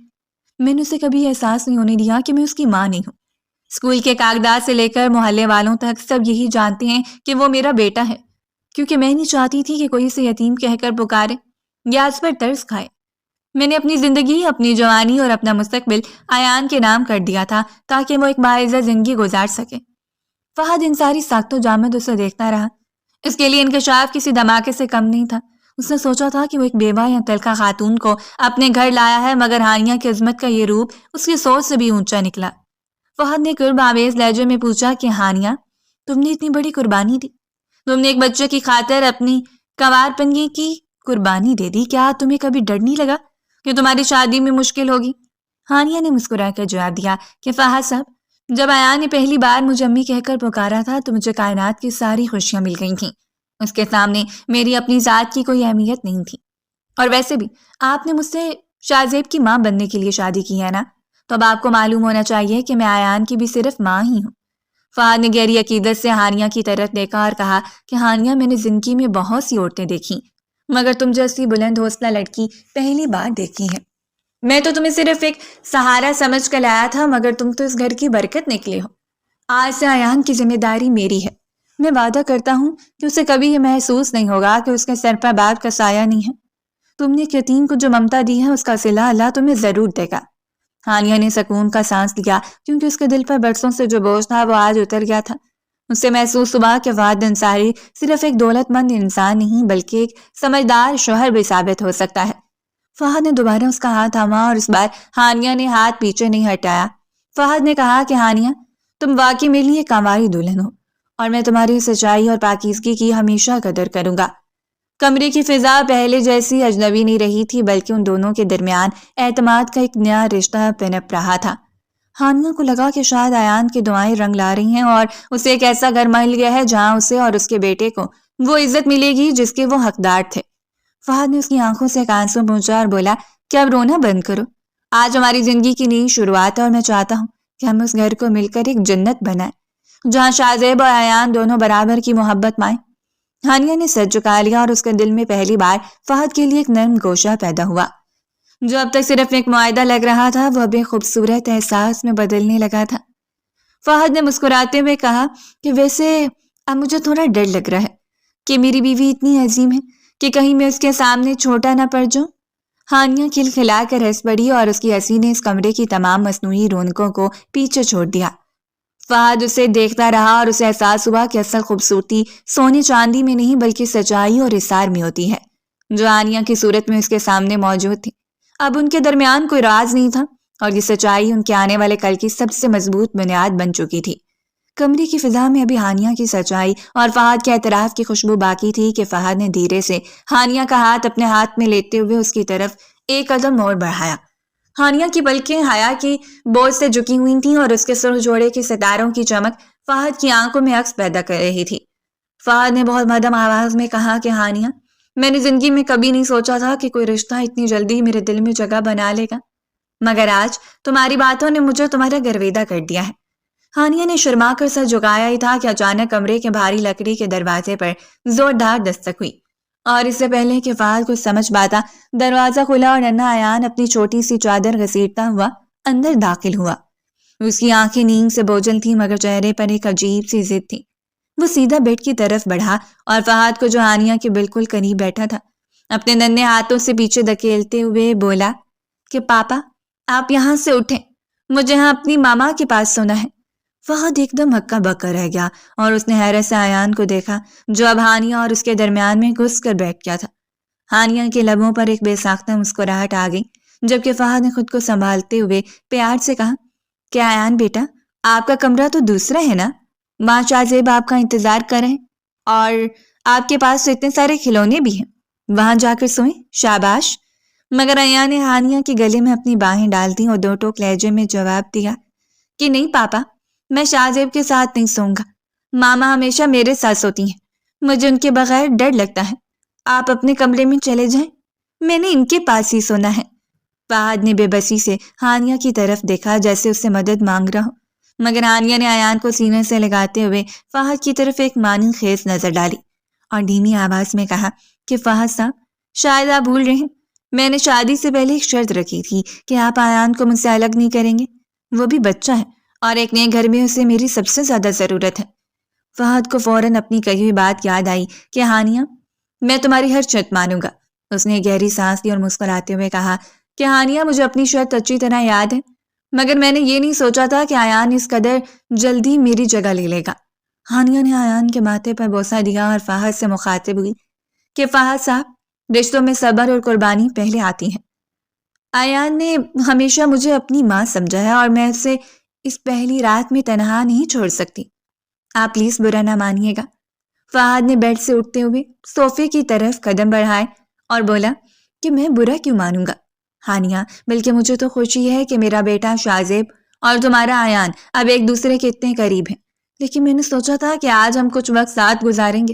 Speaker 1: میں نے اسے کبھی احساس نہیں ہونے دیا کہ میں اس کی ماں نہیں ہوں۔ اسکول کے کاغذات سے لے کر محلے والوں تک سب یہی جانتے ہیں کہ وہ میرا بیٹا ہے، کیونکہ میں نہیں چاہتی تھی کہ کوئی اسے یتیم کہہ کر پکارے یا اس پر ترس کھائے۔ میں نے اپنی زندگی، اپنی جوانی اور اپنا مستقبل ایان کے نام کر دیا تھا تاکہ وہ ایک باعزت زندگی گزار سکے۔ فہد انصاری ساکت و جامد اسے دیکھتا رہا۔ اس کے لیے انکشاف کسی دھماکے سے کم نہیں تھا۔ اس نے سوچا تھا کہ وہ ایک بیوہ یا تلخہ خاتون کو اپنے گھر لایا ہے، مگر ہانیہ کی عظمت کا یہ روپ اس کی سوچ سے بھی اونچا نکلا۔ فہد نے قرب آمیز لہجے میں پوچھا کہ ہانیہ، تم نے اتنی بڑی قربانی دی، تم نے ایک بچے کی خاطر اپنی کنوار پنگی کی قربانی دے دی، کیا تمہیں کبھی ڈر نہیں لگا کہ تمہاری شادی میں مشکل ہوگی؟ ہانیہ نے مسکرا کر جواب دیا کہ فہد صاحب، جب ایان نے پہلی بار مجھے امی کہہ کر پکارا تھا تو مجھے کائنات کی ساری خوشیاں مل گئی تھیں۔ اس کے سامنے میری اپنی ذات کی کوئی اہمیت نہیں تھی، اور ویسے بھی آپ نے مجھ سے شاہزیب کی ماں بننے کے لیے شادی کی ہے نا، تو اب آپ کو معلوم ہونا چاہیے کہ میں ایان کی بھی صرف ماں ہی ہوں۔ فہد نے گہری عقیدت سے ہانیہ کی طرف دیکھا اور کہا کہ ہانیہ، میں نے زندگی میں بہت سی عورتیں دیکھیں، مگر تم جیسی بلند حوصلہ لڑکی پہلی بار دیکھی ہے۔ میں تو تمہیں صرف ایک سہارا سمجھ کر لایا تھا، مگر تم تو اس گھر کی برکت نکلے ہو۔ آج سے ایان کی ذمہ داری میری ہے۔ میں وعدہ کرتا ہوں کہ اسے کبھی یہ محسوس نہیں ہوگا کہ اس کے سر پر باپ کا سایہ نہیں ہے۔ تم نے یتیم کو جو ممتا دی ہے اس کا صلہ اللہ تمہیں ضرور دے گا۔ ہانیہ نے سکون کا سانس لیا کیونکہ اس کے دل پر برسوں سے جو بوجھ تھا وہ آج اتر گیا تھا۔ اسے محسوس ہوا کہ فہد انصاری صرف ایک دولت مند انسان نہیں بلکہ ایک سمجھدار شوہر بھی ثابت ہو سکتا ہے۔ فہد نے دوبارہ اس کا ہاتھ تھاما اور اس بار ہانیہ نے ہاتھ پیچھے نہیں ہٹایا۔ فہد نے کہا کہ ہانیہ، تم واقعی میرے لیے کاماری دلہن ہو اور میں تمہاری سچائی اور پاکیزگی کی ہمیشہ قدر کروں گا۔ کمرے کی فضا پہلے جیسی اجنبی نہیں رہی تھی بلکہ ان دونوں کے درمیان اعتماد کا ایک نیا رشتہ پنپ رہا تھا۔ ہانیہ کو لگا کہ شاید ایان کی دعائیں رنگ لا رہی ہیں اور اسے ایک ایسا گھر مل گیا ہے جہاں اسے اور اس کے بیٹے کو وہ عزت ملے گی جس کے وہ حقدار تھے۔ فہد نے اس کی آنکھوں سے ایک آنسو پہنچا اور بولا کہ اب رونا بند کرو۔ آج ہماری زندگی کی نئی شروعات ہے اور میں چاہتا ہوں کہ ہم اس گھر کو مل کر ایک جنت بنائیں جہاں شاہزیب اور ایان دونوں برابر کی محبت مائیں۔ ہانیہ نے سر جھکا لیا اور اس کے دل میں پہلی بار فہد کے لیے ایک نرم گوشہ پیدا ہوا۔ جو اب تک صرف ایک معاہدہ لگ رہا تھا وہ اب ایک خوبصورت احساس میں بدلنے لگا تھا۔ فہد نے مسکراتے ہوئے کہا کہ ویسے اب مجھے تھوڑا ڈر لگ رہا ہے کہ میری بیوی اتنی عظیم ہے کہ کہیں میں اس کے سامنے چھوٹا نہ پڑ جاؤں۔ ہانیہ کھلکھلا کر ہنس پڑی اور اس کی ہنسی نے اس کمرے کی تمام مصنوعی رونقوں کو پیچھے چھوڑ دیا۔ فہد اسے دیکھتا رہا اور اسے احساس ہوا کہ اصل خوبصورتی سونے چاندی میں نہیں بلکہ سچائی اور اصرار میں ہوتی ہے جو ہانیہ کی صورت میں اس کے سامنے موجود تھی۔ اب ان کے درمیان کوئی راز نہیں تھا اور یہ سچائی ان کے آنے والے کل کی سب سے مضبوط بنیاد بن چکی تھی۔ کمرے کی فضا میں ابھی ہانیہ کی سچائی اور فہد کے اعتراف کی خوشبو باقی تھی کہ فہد نے دھیرے سے ہانیہ کا ہاتھ اپنے ہاتھ میں لیتے ہوئے اس کی طرف ایک قدم اور بڑھایا۔ ہانیہ کی پلکیں حیا کی بوجھ سے جھکی ہوئی تھیں اور اس کے سرخ جوڑے کے ستاروں کی چمک فہد کی آنکھوں میں عکس پیدا کر رہی تھی۔ فہد نے بہت مدھم آواز میں کہا کہ ہانیہ، میں نے زندگی میں کبھی نہیں سوچا تھا کہ کوئی رشتہ اتنی جلدی میرے دل میں جگہ بنا لے گا، مگر آج تمہاری باتوں نے مجھے تمہارا گرویدہ کر دیا ہے۔ ہانیہ نے شرما کر سر جھکایا ہی تھا کہ اچانک کمرے کے بھاری لکڑی کے دروازے پر زوردار دستک ہوئی اور اس سے پہلے کہ فہد کچھ سمجھ پاتا دروازہ کھلا اور ننھا ایان اپنی چھوٹی سی چادر گھسیٹتا ہوا اندر داخل ہوا۔ اس کی آنکھیں نیند سے بوجھل تھیں مگر چہرے پر ایک عجیب سی ضد تھی۔ وہ سیدھا بیڈ کی طرف بڑھا اور فہد کو جو ہانیہ کے بالکل قریب بیٹھا تھا اپنے ننھے ہاتھوں سے پیچھے دھکیلتے ہوئے بولا کہ پاپا آپ یہاں سے اٹھیں، مجھے یہاں اپنی ماما کے پاس سونا ہے۔ فہد ایک دم ہکا بکا رہ گیا اور اس نے حیرت سے ایان کو دیکھا جو اب ہانیہ اور اس کے درمیان میں گھس کر بیٹھ گیا تھا۔ ہانیہ کے لبوں پر ایک بے ساختہ مسکراہٹ آ گئی جبکہ فہد نے خود کو سنبھالتے ہوئے پیار سے کہا کہ ایان بیٹا، آپ کا کمرہ تو دوسرا ہے نا؟ ماں شاہزیب آپ کا انتظار کر رہے ہیں اور آپ کے پاس تو اتنے سارے کھلونے بھی ہیں، وہاں جا کر سوئیں، شاباش۔ مگر ایان نے ہانیہ کے گلے میں اپنی باہیں ڈال دیں اور دو ٹوک لہجے میں جواب دیا کہ نہیں پاپا، میں شاہزیب کے ساتھ نہیں سوؤں گا، ماما ہمیشہ میرے ساتھ سوتی ہیں، مجھے ان کے بغیر ڈر لگتا ہے، آپ اپنے کمرے میں چلے جائیں، میں نے ان کے پاس ہی سونا ہے۔ فہد نے بے بسی سے ہانیہ کی طرف دیکھا جیسے اس سے مدد مانگ رہا ہو، مگر ہانیہ نے ایان کو سینے سے لگاتے ہوئے فہد کی طرف ایک معنی خیز نظر ڈالی اور دھیمی آواز میں کہا کہ فہد صاحب، شاید آپ بھول رہے ہیں، میں نے شادی سے پہلے ایک شرط رکھی تھی کہ آپ ایان کو مجھ سے الگ نہیں کریں گے، وہ بھی بچہ ہے اور ایک نئے گھر میں اسے میری سب سے زیادہ ضرورت ہے۔ فہد کو فوراً اپنی کہی ہوئی بات یاد آئی کہ ہانیہ، میں تمہاری ہر شرط مانوں گا۔ اس نے گہری سانس لی اور مسکراتے ہوئے کہا کہ ہانیہ، مجھے اپنی شرط اچھی طرح یاد ہے، مگر میں نے یہ نہیں سوچا تھا کہ ایان اس قدر جلدی میری جگہ لے لے گا۔ ہانیہ نے ایان کے ماتھے پر بوسہ دیا اور فہد سے مخاطب ہوئی کہ فہد صاحب، رشتوں میں صبر اور قربانی پہلے آتی ہیں۔ ایان نے ہمیشہ مجھے اپنی ماں سمجھا ہے اور میں اسے اس پہلی رات میں تنہا نہیں چھوڑ سکتی، آپ پلیز برا نہ مانیے گا۔ فہد نے بیڈ سے اٹھتے ہوئے صوفے کی طرف قدم بڑھائے اور بولا کہ میں برا کیوں مانوں گا ہانیہ، بلکہ مجھے تو خوشی ہے کہ میرا بیٹا شاہزیب اور تمہارا ایان اب ایک دوسرے کے اتنے قریب ہیں، لیکن میں نے سوچا تھا کہ آج ہم کچھ وقت ساتھ گزاریں گے۔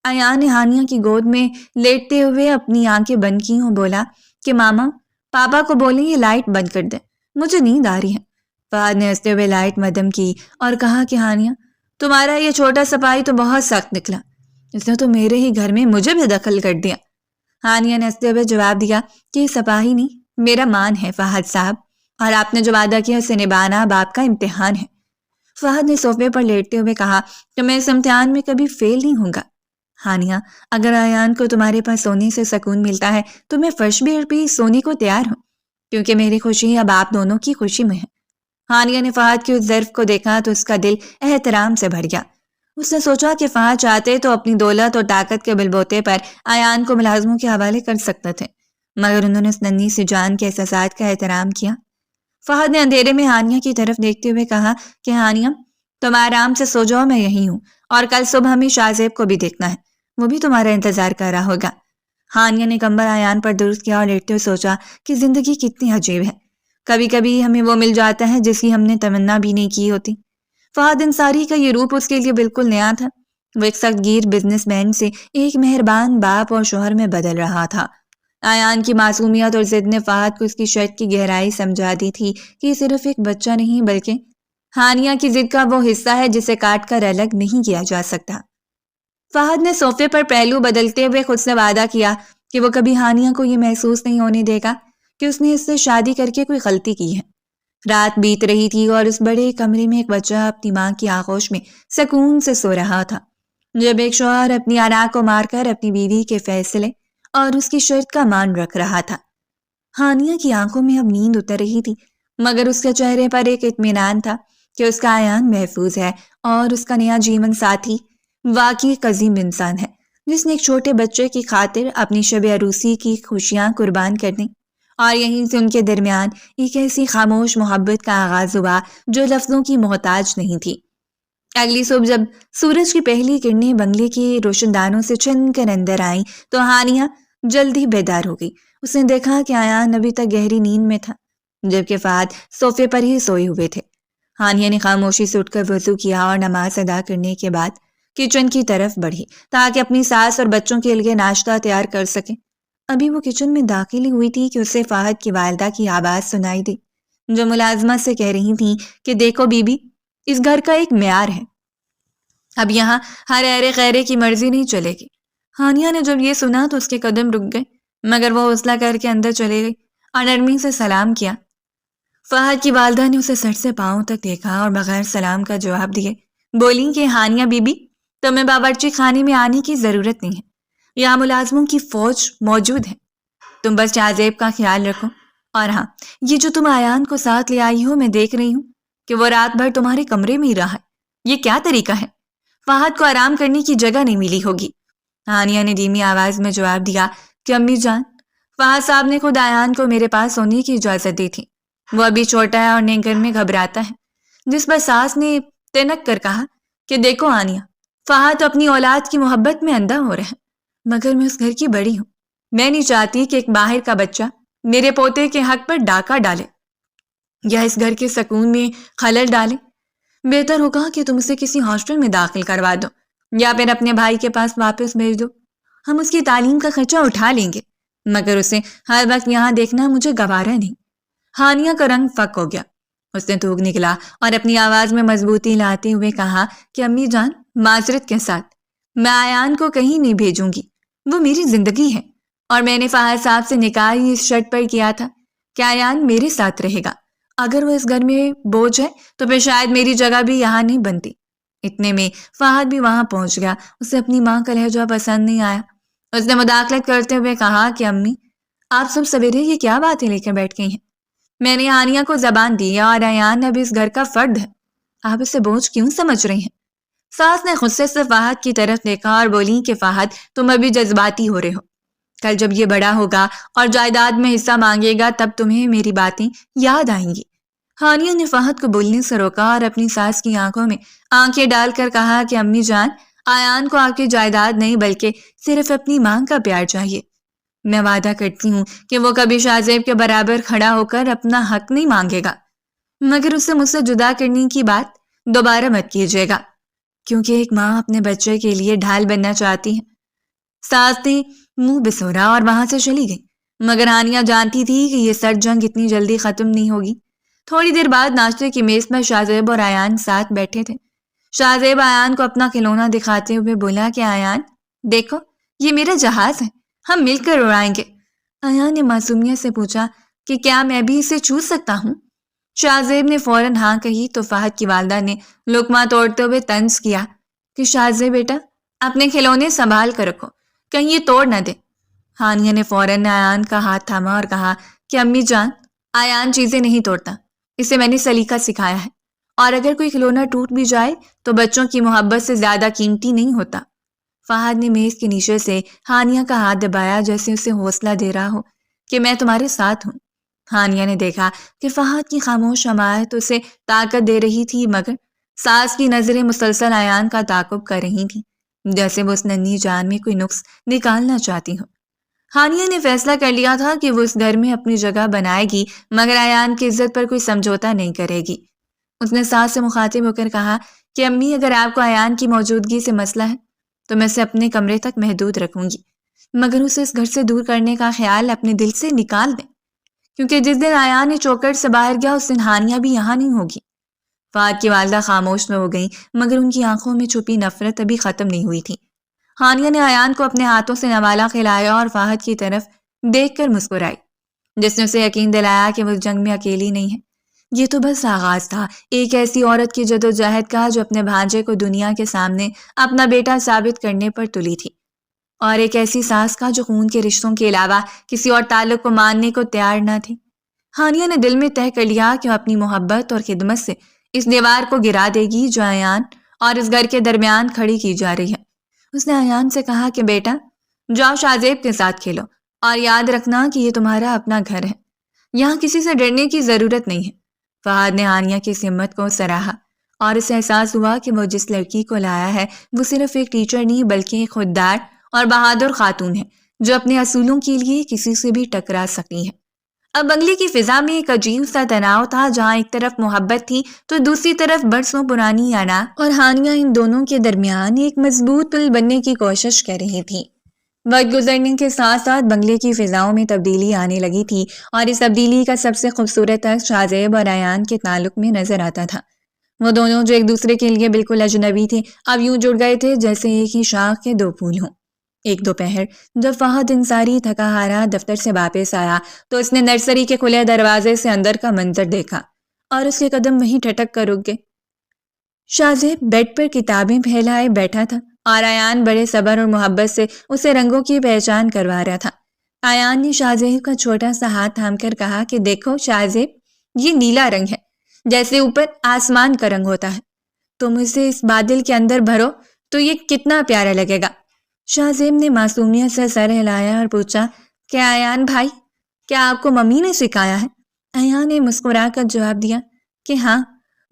Speaker 1: ایان نے ہانیہ کی گود میں لیٹتے ہوئے اپنی آنکھیں بند کی اور بولا کہ ماما، پاپا کو بولیں یہ لائٹ بند کر دیں، مجھے نیند آ رہی ہے۔ فہد نے ہنستے ہوئے لائٹ مدھم کی اور کہا کہ ہانیہ، تمہارا یہ چھوٹا سپاہی تو بہت سخت نکلا، اس نے تو میرے ہی گھر میں مجھے بھی دخل کر دیا۔ ہانیہ نے ہنستے ہوئے جواب دیا کہ یہ سپاہی نہیں، میرا مان ہے فہد صاحب، اور آپ نے جو وعدہ کیا اسے نبھانا اب آپ کا امتحان ہے۔ فہد نے صوفے پر لیٹتے ہوئے کہا کہ میں اس امتحان میں کبھی فیل نہیں ہوں گا۔ ہانیہ، اگر ایان کو تمہارے پاس سونے سے سکون ملتا ہے تو میں فرش بھی سونے کو تیار ہوں، کیونکہ میری خوشی اب آپ دونوں کی خوشی میں ہے۔ ہانیہ نے فہد کی اس ظرف کو دیکھا تو اس کا دل احترام سے بھر گیا۔ اس نے سوچا کہ فہد چاہتے تو اپنی دولت اور طاقت کے بلبوتے پر ایان کو ملازموں کے حوالے کر سکتے تھے، مگر انہوں نے اس ننھی سی جان کے احساسات کا احترام کیا۔ فہد نے اندھیرے میں ہانیہ کی طرف دیکھتے ہوئے کہا کہ ہانیہ، تم آرام سے سو جاؤ، میں یہی ہوں، اور کل صبح ہمیں شاہ زیب کو بھی دیکھنا ہے، وہ بھی تمہارا انتظار کر رہا ہوگا۔ ہانیہ نے کمبل ایان پر درست کیا اور لیٹتے ہوئے سوچا کہ زندگی کتنی عجیب ہے، کبھی کبھی ہمیں وہ مل جاتا ہے جس کی ہم نے تمنا بھی نہیں کی ہوتی۔ فہد انصاری کا یہ روپ اس کے لیے بالکل نیا تھا۔ وہ ایک سخت گیر بزنس مین سے ایک مہربان باپ اور شوہر میں بدل رہا تھا۔ ایان کی معصومیت اور ضد نے فہد کو اس کی شرط کی گہرائی سمجھا دی تھی کہ یہ صرف ایک بچہ نہیں بلکہ ہانیہ کی ضد کا وہ حصہ ہے جسے کاٹ کر الگ نہیں کیا جا سکتا۔ فہد نے صوفے پر پہلو بدلتے ہوئے خود سے وعدہ کیا کہ وہ کبھی ہانیہ کو یہ محسوس نہیں ہونے دے گا کہ اس نے اس سے شادی کر کے کوئی غلطی کی ہے۔ رات بیت رہی تھی اور اس بڑے کمرے میں ایک بچہ اپنی ماں کی آغوش میں سکون سے سو رہا تھا، جب ایک شوہر اپنی انا کو مار کر اپنی بیوی کے فیصلے اور اس کی شرط کا مان رکھ رہا تھا۔ ہانیہ کی آنکھوں میں اب نیند اتر رہی تھی، مگر اس کے چہرے پر ایک اطمینان تھا کہ اس کا ایان محفوظ ہے اور اس کا نیا جیون ساتھی واقعی ایک عظیم انسان ہے جس نے ایک چھوٹے بچے کی خاطر اپنی شب عروسی کی خوشیاں قربان کر دیں۔ اور یہیں سے ان کے درمیان ایک ایسی خاموش محبت کا آغاز ہوا جو لفظوں کی محتاج نہیں تھی۔ اگلی صبح جب سورج کی پہلی کرنیں بنگلے کی روشن دانوں سے چھن کر اندر آئیں تو ہانیہ جلدی بیدار ہو گئی۔ اس نے دیکھا کہ ایان ابھی تک گہری نیند میں تھا، جبکہ فہد صوفے پر ہی سوئے ہوئے تھے۔ ہانیہ نے خاموشی سے اٹھ کر وضو کیا اور نماز ادا کرنے کے بعد کچن کی طرف بڑھی تاکہ اپنی ساس اور بچوں کے لیے ناشتہ تیار کر سکے۔ ابھی وہ کچن میں داخل ہوئی تھی کہ اسے فہد کی والدہ کی آواز سنائی دی، جو ملازمت سے کہہ رہی تھیں کہ دیکھو بی بی، اس گھر کا ایک معیار ہے، اب یہاں ہر ایرے خیرے کی مرضی نہیں چلے گی۔ ہانیہ نے جب یہ سنا تو اس کے قدم رک گئے، مگر وہ حوصلہ کر کے اندر چلے گئی اور نرمی سے سلام کیا۔ فہد کی والدہ نے اسے سر سے پاؤں تک دیکھا اور بغیر سلام کا جواب دیے بولی کہ ہانیہ بی بی، تمہیں باورچی خانے میں آنے کی ضرورت نہیں ہے، یہاں ملازموں کی فوج موجود ہے، تم بس شاہزیب کا خیال رکھو۔ اور ہاں، یہ جو تم ایان کو ساتھ لے آئی ہو، میں دیکھ رہی ہوں کہ وہ رات بھر تمہارے کمرے میں ہی رہا ہے، یہ کیا طریقہ ہے؟ فہد کو آرام کرنے کی جگہ نہیں ملی ہوگی۔ ہانیہ نے دھیمی آواز میں جواب دیا کہ امی جان، فہد صاحب نے خود ایان کو میرے پاس سونے کی اجازت دی تھی، وہ ابھی چھوٹا ہے اور نئے گھر میں گھبراتا ہے۔ جس پر ساس نے تنک کر کہا کہ دیکھو ہانیہ، فہد اپنی اولاد کی محبت میں اندھا ہو رہا ہے، مگر میں اس گھر کی بڑی ہوں، میں نہیں چاہتی کہ ایک باہر کا بچہ میرے پوتے کے حق پر ڈاکہ ڈالے یا اس گھر کے سکون میں خلل ڈالے۔ بہتر ہوگا کہ تم اسے کسی ہاسٹل میں داخل کروا دو یا پھر اپنے بھائی کے پاس واپس بھیج دو، ہم اس کی تعلیم کا خرچہ اٹھا لیں گے، مگر اسے ہر وقت یہاں دیکھنا مجھے گوارا نہیں۔ ہانیہ کا رنگ فک ہو گیا، اس نے تھوک نکلا اور اپنی آواز میں مضبوطی لاتے ہوئے کہا کہ امی جان، معذرت کے ساتھ میں ایان کو کہیں نہیں بھیجوں گی، وہ میری زندگی ہے، اور میں نے فہد صاحب سے نکاح ہی اس شرط پر کیا تھا کہ ایان میرے ساتھ رہے گا، اگر وہ اس گھر میں بوجھ ہے تو پھر شاید میری جگہ بھی یہاں نہیں بنتی۔ اتنے میں فہد بھی وہاں پہنچ گیا، اسے اپنی ماں کا لہجہ پسند نہیں آیا۔ اس نے مداخلت کرتے ہوئے کہا کہ امی، آپ سب سویرے یہ کیا باتیں لے کر بیٹھ گئی ہیں؟ میں نے ہانیہ کو زبان دی ہے اور ایان اب اس گھر کا فرد ہے، آپ اسے بوجھ کیوں سمجھ رہی ہیں؟ ساس نے غصے سے فہد کی طرف دیکھا اور بولی کہ فہد، تم ابھی جذباتی ہو رہے ہو، کل جب یہ بڑا ہوگا اور جائیداد میں حصہ مانگے گا تب تمہیں میری باتیں یاد آئیں گی۔ ہانیہ نے فہد کو بولنے سے روکا اور اپنی ساس کی آنکھوں میں آنکھیں ڈال کر کہا کہ امی جان، ایان کو آپ کی جائیداد نہیں بلکہ صرف اپنی ماں کا پیار چاہیے۔ میں وعدہ کرتی ہوں کہ وہ کبھی شاہزیب کے برابر کھڑا ہو کر اپنا حق نہیں مانگے گا، مگر اسے مجھ سے جدا کرنے کی بات دوبارہ مت کیجیے گا، کیونکہ ایک ماں اپنے بچے کے لیے ڈھال بننا چاہتی ہے۔ ساس نے منہ بسورا اور وہاں سے چلی گئی، مگر ہانیہ جانتی تھی کہ یہ سر جنگ اتنی جلدی ختم نہیں ہوگی۔ تھوڑی دیر بعد ناشتے کی میز پر شاہزیب اور ایان ساتھ بیٹھے تھے۔ شاہزیب ایان کو اپنا کھلونا دکھاتے ہوئے بولا کہ ایان، دیکھو، یہ میرا جہاز ہے، ہم مل کر اڑائیں گے۔ ایان نے معصومیت سے پوچھا کہ کیا میں بھی اسے چھو سکتا ہوں؟ شاہ زیب نے فوراً ہاں کہی تو فہد کی والدہ نے لقمہ توڑتے ہوئے طنز کیا کہ شاہ زیب بیٹا اپنے کھلونے سنبھال کر رکھو، کہیں یہ توڑ نہ دے۔ ہانیہ نے فوراً ایان کا ہاتھ تھاما اور کہا کہ امی جان، ایان چیزیں نہیں توڑتا، اسے میں نے سلیقہ سکھایا ہے، اور اگر کوئی کھلونا ٹوٹ بھی جائے تو بچوں کی محبت سے زیادہ قیمتی نہیں ہوتا۔ فہد نے میز کے نیچے سے ہانیہ کا ہاتھ دبایا جیسے اسے حوصلہ دے رہا ہو کہ میں تمہارے ساتھ ہوں۔ ہانیہ نے دیکھا کہ فہد کی خاموش حمایت اسے طاقت دے رہی تھی، مگر ساس کی نظریں مسلسل ایان کا تعاقب کر رہی تھیں، جیسے وہ اس ننھی جان میں کوئی نقص نکالنا چاہتی ہو۔ ہانیہ نے فیصلہ کر لیا تھا کہ وہ اس گھر میں اپنی جگہ بنائے گی، مگر ایان کی عزت پر کوئی سمجھوتا نہیں کرے گی۔ اس نے ساس سے مخاطب ہو کر کہا کہ امی، اگر آپ کو ایان کی موجودگی سے مسئلہ ہے تو میں اسے اپنے کمرے تک محدود رکھوں گی، مگر اسے اس گھر سے دور کرنے کا خیال اپنے دل سے نکال دیں، کیونکہ جس دن ایان چوکٹ سے باہر گیا اس دن ہانیہ بھی یہاں نہیں ہوگی۔ فہد کی والدہ خاموش ہو گئیں، مگر ان کی آنکھوں میں چھپی نفرت ابھی ختم نہیں ہوئی تھی۔ ہانیہ نے ایان کو اپنے ہاتھوں سے نوالا کھلایا اور فہد کی طرف دیکھ کر مسکرائی، جس نے اسے یقین دلایا کہ وہ اس جنگ میں اکیلی نہیں ہے۔ یہ تو بس آغاز تھا ایک ایسی عورت کی جدوجہد کا جو اپنے بھانجے کو دنیا کے سامنے اپنا بیٹا ثابت کرنے پر تلی تھی، اور ایک ایسی ساس کا جو خون کے رشتوں کے علاوہ کسی اور تعلق کو ماننے کو تیار نہ تھی۔ ہانیہ نے دل میں طے کر لیا کہ وہ اپنی محبت اور خدمت سے اس دیوار کو گرا دے گی جو ایان اور اس گھر کے درمیان کھڑی کی جا رہی ہے۔ اس نے ایان سے کہا کہ بیٹا جاؤ شاہ زیب کے ساتھ کھیلو، اور یاد رکھنا کہ یہ تمہارا اپنا گھر ہے، یہاں کسی سے ڈرنے کی ضرورت نہیں ہے۔ فہد نے ہانیہ کی اس ہمت کو سراہا اور اسے احساس ہوا کہ وہ جس لڑکی کو لایا ہے وہ صرف ایک ٹیچر نہیں بلکہ ایک خوددار اور بہادر خاتون ہے جو اپنے اصولوں کے لیے کسی سے بھی ٹکرا سکتی ہے۔ اب بنگلے کی فضا میں ایک عجیب سا تناؤ تھا، جہاں ایک طرف محبت تھی تو دوسری طرف برسوں پرانی انا اور ہانیہ ان دونوں کے درمیان ایک مضبوط پل بننے کی کوشش کر رہی تھی۔ وقت گزرنے کے ساتھ ساتھ بنگلے کی فضاؤں میں تبدیلی آنے لگی تھی، اور اس تبدیلی کا سب سے خوبصورت عکس شاہ زیب اور ایان کے تعلق میں نظر آتا تھا۔ وہ دونوں جو ایک دوسرے کے لیے بالکل اجنبی تھے اب یوں جڑ گئے تھے جیسے ایک ہی شاخ کے دو پھول ہوں۔ ایک دوپہر جب فہد انصاری تھکا ہارا دفتر سے واپس آیا تو اس نے نرسری کے کھلے دروازے سے اندر کا منظر دیکھا اور اس کے قدم وہیں ٹھٹک کر رک گئے۔ شاہ زیب بیڈ پر کتابیں پھیلائے بیٹھا تھا اور ایان بڑے صبر اور محبت سے اسے رنگوں کی پہچان کروا رہا تھا۔ ایان نے شاہ زیب کا چھوٹا سا ہاتھ تھام کر کہا کہ دیکھو شاہ زیب، یہ نیلا رنگ ہے، جیسے اوپر آسمان کا رنگ ہوتا ہے، تم اسے اس بادل کے اندر بھرو تو یہ کتنا پیارا لگے گا۔ شاہ زیب نے معصومیت سے سر ہلایا اور پوچھا کہ ایان بھائی، کیا آپ کو ممی نے سکھایا ہے؟ ایان نے مسکرا کر جواب دیا کہ ہاں،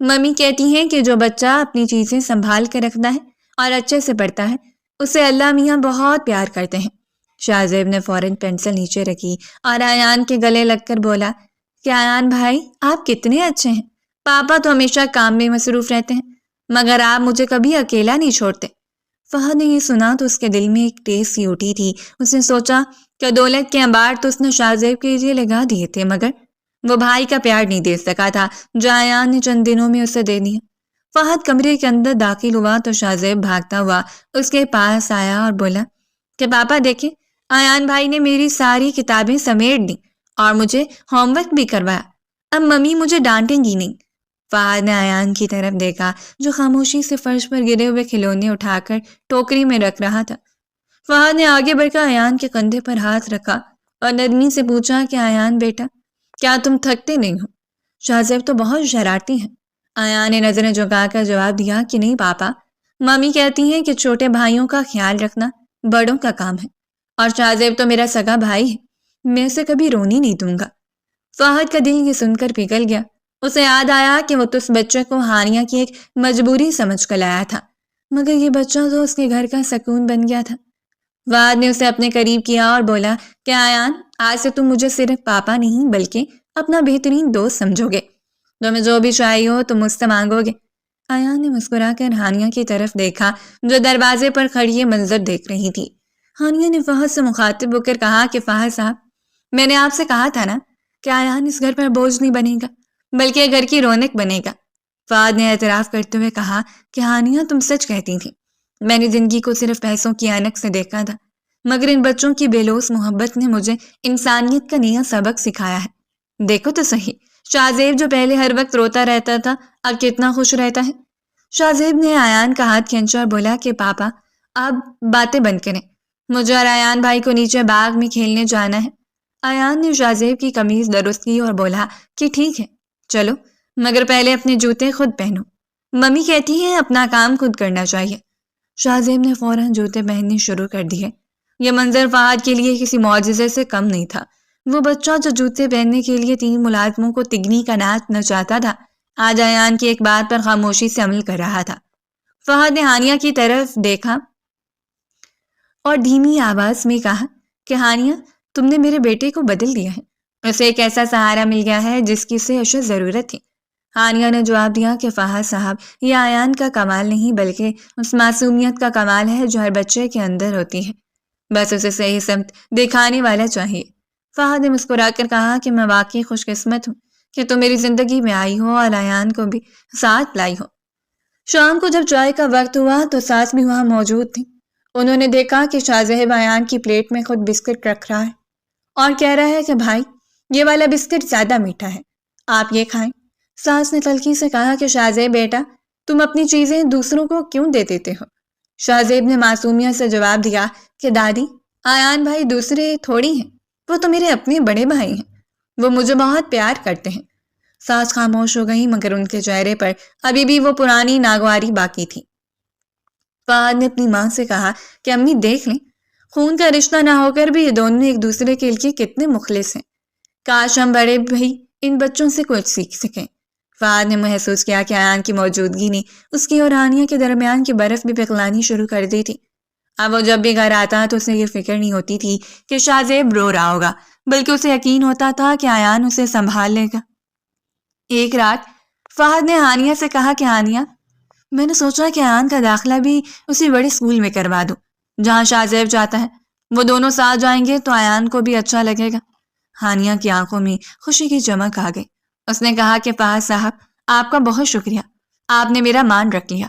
Speaker 1: ممی کہتی ہیں کہ جو بچہ اپنی چیزیں سنبھال کر رکھتا ہے اور اچھے سے پڑھتا ہے اسے اللہ میاں بہت پیار کرتے ہیں۔ شاہ زیب نے فوراً پینسل نیچے رکھی اور ایان کے گلے لگ کر بولا کہ ایان بھائی، آپ کتنے اچھے ہیں، پاپا تو ہمیشہ کام میں مصروف رہتے ہیں مگر آپ مجھے کبھی اکیلا نہیں چھوڑتے۔ فہد نے یہ سنا تو اس کے دل میں ایک ٹیس سی اٹھی تھی۔ اس نے سوچا کہ دولت کے انبار تو اس نے شاہ زیب کے لیے لگا دیے تھے، مگر وہ بھائی کا پیار نہیں دے سکا تھا جو ایان نے چند دنوں میں اسے دے دیا۔ فہد کمرے کے اندر داخل ہوا تو شاہ زیب بھاگتا ہوا اس کے پاس آیا اور بولا کہ پاپا دیکھیں، ایان بھائی نے میری ساری کتابیں سمیٹ دیں اور مجھے ہوم ورک بھی کروایا، اب ممی مجھے ڈانٹیں گی نہیں۔ فہد نے ایان کی طرف دیکھا جو خاموشی سے فرش پر گرے ہوئے کھلونے اٹھا کر ٹوکری میں رکھ رہا تھا۔ فہد نے آگے بڑھ کر ایان کے کندھے پر ہاتھ رکھا اور نرمی سے پوچھا کہ ایان بیٹا، کیا تم تھکتے نہیں ہو؟ شاہ زیب تو بہت شرارتی ہیں۔ ایان نے نظریں جھکا کر جواب دیا کہ نہیں پاپا، ممی کہتی ہیں کہ چھوٹے بھائیوں کا خیال رکھنا بڑوں کا کام ہے، اور شاہ زیب تو میرا سگا بھائی ہے، میں اسے کبھی رونی نہیں دوں گا۔ فہد کا دل یہ سن کر پگھل گیا۔ اسے یاد آیا کہ وہ تو اس بچے کو ہانیہ کی ایک مجبوری سمجھ کر لایا تھا، مگر یہ بچہ تو اس کے گھر کا سکون بن گیا تھا۔ فہد نے اسے اپنے قریب کیا اور بولا کہ ایان، آج سے تم مجھے صرف پاپا نہیں بلکہ اپنا بہترین دوست سمجھو گے، تمہیں جو بھی چاہیے ہو تم مجھ سے مانگو گے۔ ایان نے مسکرا کر ہانیہ کی طرف دیکھا جو دروازے پر کھڑی یہ منظر دیکھ رہی تھی۔ ہانیہ نے فہد سے مخاطب ہو کر کہا کہ فہد صاحب، میں نے آپ سے کہا تھا نا کہ ایان اس گھر پر بوجھ نہیں بنے گا بلکہ گھر کی رونق بنے گا۔ فہد نے اعتراف کرتے ہوئے کہا کہ ہانیہ تم سچ کہتی تھی، میں نے زندگی کو صرف پیسوں کی اینک سے دیکھا تھا، مگر ان بچوں کی بے لوث محبت نے مجھے انسانیت کا نیا سبق سکھایا ہے۔ دیکھو تو صحیح، شاہزیب جو پہلے ہر وقت روتا رہتا تھا اب کتنا خوش رہتا ہے۔ شاہزیب نے ایان کا ہاتھ کھینچا اور بولا کہ پاپا آپ باتیں بند کریں، مجھے اور ایان بھائی کو نیچے باغ میں کھیلنے جانا ہے۔ ایان نے شاہزیب کی قمیض درست کی اور بولا کہ ٹھیک ہے چلو، مگر پہلے اپنے جوتے خود پہنو، ممی کہتی ہیں اپنا کام خود کرنا چاہیے۔ شاہزیب نے فوراً جوتے پہننے شروع کر دیے۔ یہ منظر فہد کے لیے کسی معجزے سے کم نہیں تھا۔ وہ بچہ جو جوتے پہننے کے لیے 3 ملازموں کو تگنی کا ناچ نچاتا تھا آج ایان کی ایک بات پر خاموشی سے عمل کر رہا تھا۔ فہد نے ہانیہ کی طرف دیکھا اور دھیمی آواز میں کہا کہ ہانیہ تم نے میرے بیٹے کو بدل دیا ہے، اسے ایک ایسا سہارا مل گیا ہے جس کی اسے اشد ضرورت تھی۔ ہانیہ نے جواب دیا کہ فہد صاحب یہ ایان کا کمال نہیں بلکہ اس معصومیت کا کمال ہے جو ہر بچے کے اندر ہوتی ہے، بس اسے صحیح سمت دکھانے والا چاہیے۔ فہد نے مسکرا کر کہا کہ میں واقعی خوش قسمت ہوں کہ تم میری زندگی میں آئی ہو اور ایان کو بھی ساتھ لائی ہو۔ شام کو جب چائے کا وقت ہوا تو ساس بھی وہاں موجود تھی۔ انہوں نے دیکھا کہ شاہزیب ایان کی پلیٹ میں خود بسکٹ رکھ رہا ہے اور کہہ رہا ہے کہ بھائی یہ والا بسکٹ زیادہ میٹھا ہے، آپ یہ کھائیں۔ ساس نے تلخی سے کہا کہ شاہزیب بیٹا تم اپنی چیزیں دوسروں کو کیوں دے دیتے ہو؟ شاہزیب نے معصومیت سے جواب دیا کہ دادی ایان بھائی دوسرے تھوڑی ہیں، وہ تو میرے اپنے بڑے بھائی ہیں، وہ مجھے بہت پیار کرتے ہیں۔ ساس خاموش ہو گئی مگر ان کے چہرے پر ابھی بھی وہ پرانی ناگواری باقی تھی۔ فہد نے اپنی ماں سے کہا کہ امی دیکھ لیں، خون کا رشتہ نہ ہو کر بھی یہ دونوں ایک دوسرے کے لیے کتنے مخلص ہیں، کاش ہم بڑے بھی ان بچوں سے کچھ سیکھ سکیں۔ فہد نے محسوس کیا کہ ایان کی موجودگی نے اس کی اور ہانیہ کے درمیان کی برف بھی پگھلانی شروع کر دی تھی۔ اب وہ جب بھی گھر آتا تو اسے یہ فکر نہیں ہوتی تھی کہ شاہزیب رو رہا ہوگا، بلکہ اسے یقین ہوتا تھا کہ ایان اسے سنبھال لے گا۔ ایک رات فہد نے ہانیہ سے کہا کہ ہانیہ میں نے سوچا کہ ایان کا داخلہ بھی اسی بڑے اسکول میں کروا دوں جہاں شاہزیب جاتا ہے، وہ دونوں ساتھ جائیں گے تو ایان کو بھی اچھا لگے گا۔ ہانیہ کی آنکھوں میں خوشی کی چمک آ گئی۔ اس نے کہا کہ فہد صاحب آپ کا بہت شکریہ، آپ نے میرا مان رکھ لیا۔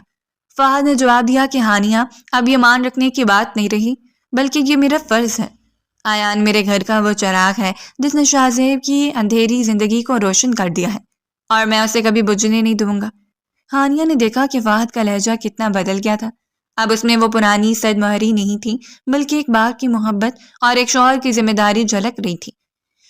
Speaker 1: فہد نے جواب دیا کہ ہانیہ اب یہ مان رکھنے کی بات نہیں رہی بلکہ یہ میرا فرض ہے۔ ایان میرے گھر کا وہ چراغ ہے جس نے شاہزیب کی اندھیری زندگی کو روشن کر دیا ہے اور میں اسے کبھی بجھنے نہیں دوں گا۔ ہانیہ نے دیکھا کہ فہد کا لہجہ کتنا بدل گیا تھا۔ اب اس میں وہ پرانی صد مہری نہیں تھی بلکہ ایک باپ کی محبت اور ایک شوہر کی ذمہ داری جھلک رہی تھی۔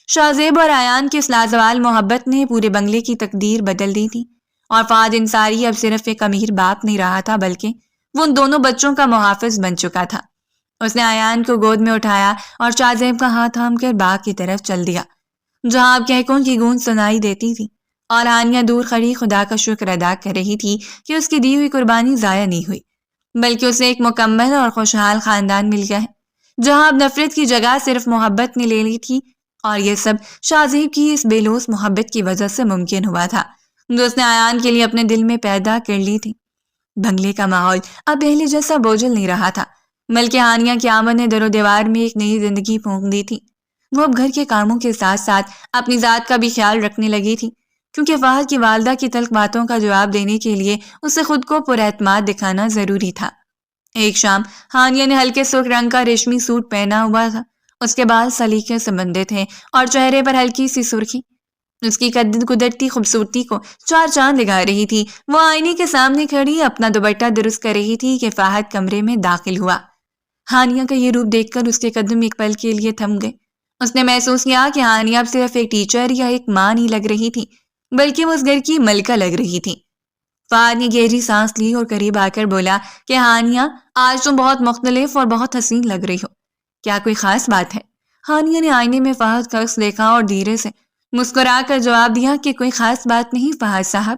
Speaker 1: شاہزیب اور ایان کی اس لازوال محبت نے پورے بنگلے کی تقدیر بدل دی تھی اور فہد انصاری اب صرف ایک امیر باپ نہیں رہا تھا بلکہ وہ ان دونوں بچوں کا محافظ بن چکا تھا۔ اس نے ایان کو گود میں اٹھایا اور شاہزیب کا ہاتھ تھام کر باغ کی طرف چل دیا جہاں اب کہکوں کی گونج سنائی دیتی تھی اور ہانیہ دور کھڑی خدا کا شکر ادا کر رہی تھی کہ اس کی دی ہوئی قربانی ضائع نہیں ہوئی بلکہ اسے ایک مکمل اور خوشحال خاندان مل گیا ہے جہاں اب نفرت کی جگہ صرف محبت نے لے لی تھی، اور یہ سب شاہزیب کی اس بے لوث محبت کی وجہ سے ممکن ہوا تھا جو اس نے ایان کے لیے اپنے دل میں پیدا کر لی تھی۔ بنگلے کا ماحول اب پہلے جیسا بوجھل نہیں رہا تھا بلکہ ہانیہ کی آمد نے در و دیوار میں ایک نئی زندگی پھونک دی تھی۔ وہ اب گھر کے کاموں کے ساتھ ساتھ اپنی ذات کا بھی خیال رکھنے لگی تھی کیونکہ فہد کی والدہ کی تلخ باتوں کا جواب دینے کے لیے اسے خود کو پر اعتماد دکھانا ضروری تھا۔ ایک شام ہانیہ نے ہلکے سرخ رنگ کا ریشمی سوٹ پہنا ہوا تھا، اس کے بال سلیقے سے بندھے تھے اور چہرے پر ہلکی سی سرخی اس کی قدرتی خوبصورتی کو 4 چاند لگا رہی تھی۔ وہ آئینے کے سامنے کھڑی اپنا دوپٹہ درست کر رہی تھی کہ فہد کمرے میں داخل ہوا۔ ہانیہ کا یہ روپ دیکھ کر اس کے قدم ایک پل کے لیے تھم گئے۔ اس نے محسوس کیا کہ ہانیہ اب صرف ایک ٹیچر یا ایک ماں نہیں لگ رہی تھی بلکہ وہ اس گھر کی ملکہ لگ رہی تھی۔ فہد نے گہری سانس لی اور قریب آ کر بولا کہ ہانیہ آج تم بہت مختلف اور بہت حسین لگ رہی ہو، کیا کوئی خاص بات ہے؟ ہانیہ نے آئینے میں فہد کا عکس دیکھا اور دھیرے سے مسکرا کر جواب دیا کہ کوئی خاص بات نہیں فہد صاحب،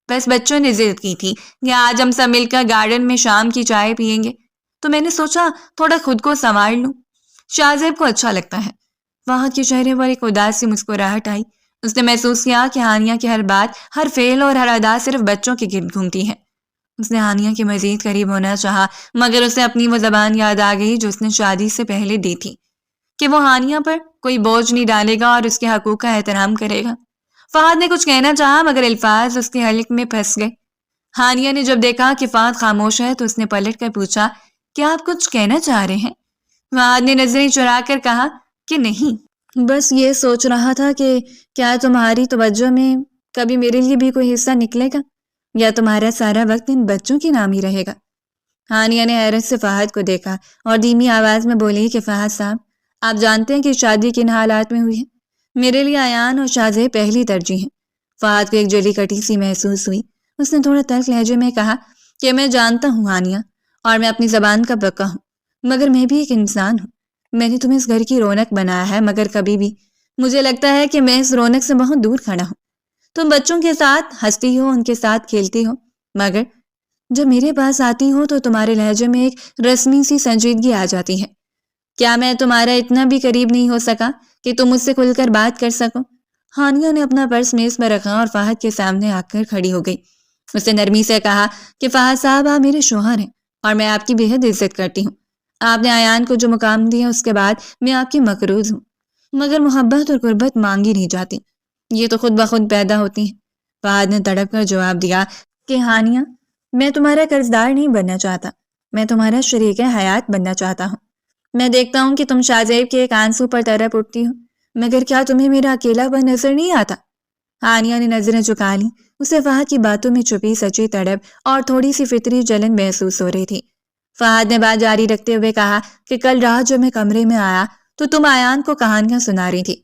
Speaker 1: بس بچوں نے ضد کی تھی کہ آج ہم سب مل کر گارڈن میں شام کی چائے پیئیں گے تو میں نے سوچا تھوڑا خود کو سنوار لوں، شاہزیب کو اچھا لگتا ہے۔ فہد کے چہرے پر ایک اداس سی مسکراہٹ آئی۔ اس نے محسوس کیا کہ ہانیہ کی ہر بات، ہر فعل اور ہر ادا صرف بچوں کے گرد گھومتی ہے۔ اس نے ہانیہ کے مزید قریب ہونا چاہا مگر اسے اپنی وہ زبان یاد آ گئی جو اس نے شادی سے پہلے دی تھی کہ وہ ہانیہ پر کوئی بوجھ نہیں ڈالے گا اور اس کے حقوق کا احترام کرے گا۔ فہد نے کچھ کہنا چاہا مگر الفاظ اس کے حلق میں پھنس گئے۔ ہانیہ نے جب دیکھا کہ فہد خاموش ہے تو اس نے پلٹ کر پوچھا کیا آپ کچھ کہنا چاہ رہے ہیں؟ فہد نے نظریں چرا کر کہا کہ نہیں، بس یہ سوچ رہا تھا کہ کیا تمہاری توجہ میں کبھی میرے لیے بھی کوئی حصہ نکلے گا، یا تمہارا سارا وقت ان بچوں کے نام ہی رہے گا؟ ہانیہ نے حیرت سے فہد کو دیکھا اور دھیمی آواز میں بولی کہ فہد صاحب، آپ جانتے ہیں کہ شادی کن حالات میں ہوئی ہے؟ میرے لیے ایان اور شازیب پہلی ترجیح ہیں۔ فہد کو ایک جلی کٹی سی محسوس ہوئی۔ اس نے تھوڑا تلخ لہجے میں کہا کہ میں جانتا ہوں ہانیہ، اور میں اپنی زبان کا پکا ہوں، مگر میں بھی ایک انسان ہوں۔ میں نے تمہیں اس گھر کی رونق بنایا ہے، مگر کبھی بھی مجھے لگتا ہے کہ میں اس رونق سے بہت دور کھڑا ہوں۔ تم بچوں کے ساتھ ہنستی ہو، ان کے ساتھ کھیلتی ہو، مگر جب میرے پاس آتی ہو تو تمہارے لہجے میں ایک رسمی سی سنجیدگی آ جاتی ہے۔ کیا میں تمہارا اتنا بھی قریب نہیں ہو سکا کہ تم مجھ سے کھل کر بات کر سکو؟ ہانیہ نے اپنا پرس میز پر رکھا اور فہد کے سامنے آ کر کھڑی ہو گئی۔ اس نے نرمی سے کہا کہ فہد صاحب، آپ میرے شوہر ہیں اور میں آپ کی بے حد عزت کرتی ہوں۔ آپ نے ایان کو جو مقام دیا اس کے بعد میں آپ کی مقروض ہوں، مگر محبت اور قربت مانگی نہیں جاتی، یہ تو خود بخود پیدا ہوتی ہیں۔ فہد نے تڑپ کر جواب دیا کہ ہانیہ، میں تمہارا قرضدار نہیں بننا چاہتا، میں تمہارا شریک حیات بننا چاہتا ہوں۔ میں دیکھتا ہوں کہ تم شازیب کے ایک آنسو پر تڑپ اٹھتی ہو، مگر کیا تمہیں میرا اکیلا پن نظر نہیں آتا؟ ہانیہ نے نظریں جھکا لی۔ اسے فہد کی باتوں میں چھپی سچی تڑپ اور تھوڑی سی فطری جلن محسوس ہو رہی تھی۔ فہد نے بات جاری رکھتے ہوئے کہا کہ کل رات جب میں کمرے میں آیا تو تم ایان کو کہانیاں سنا رہی تھی،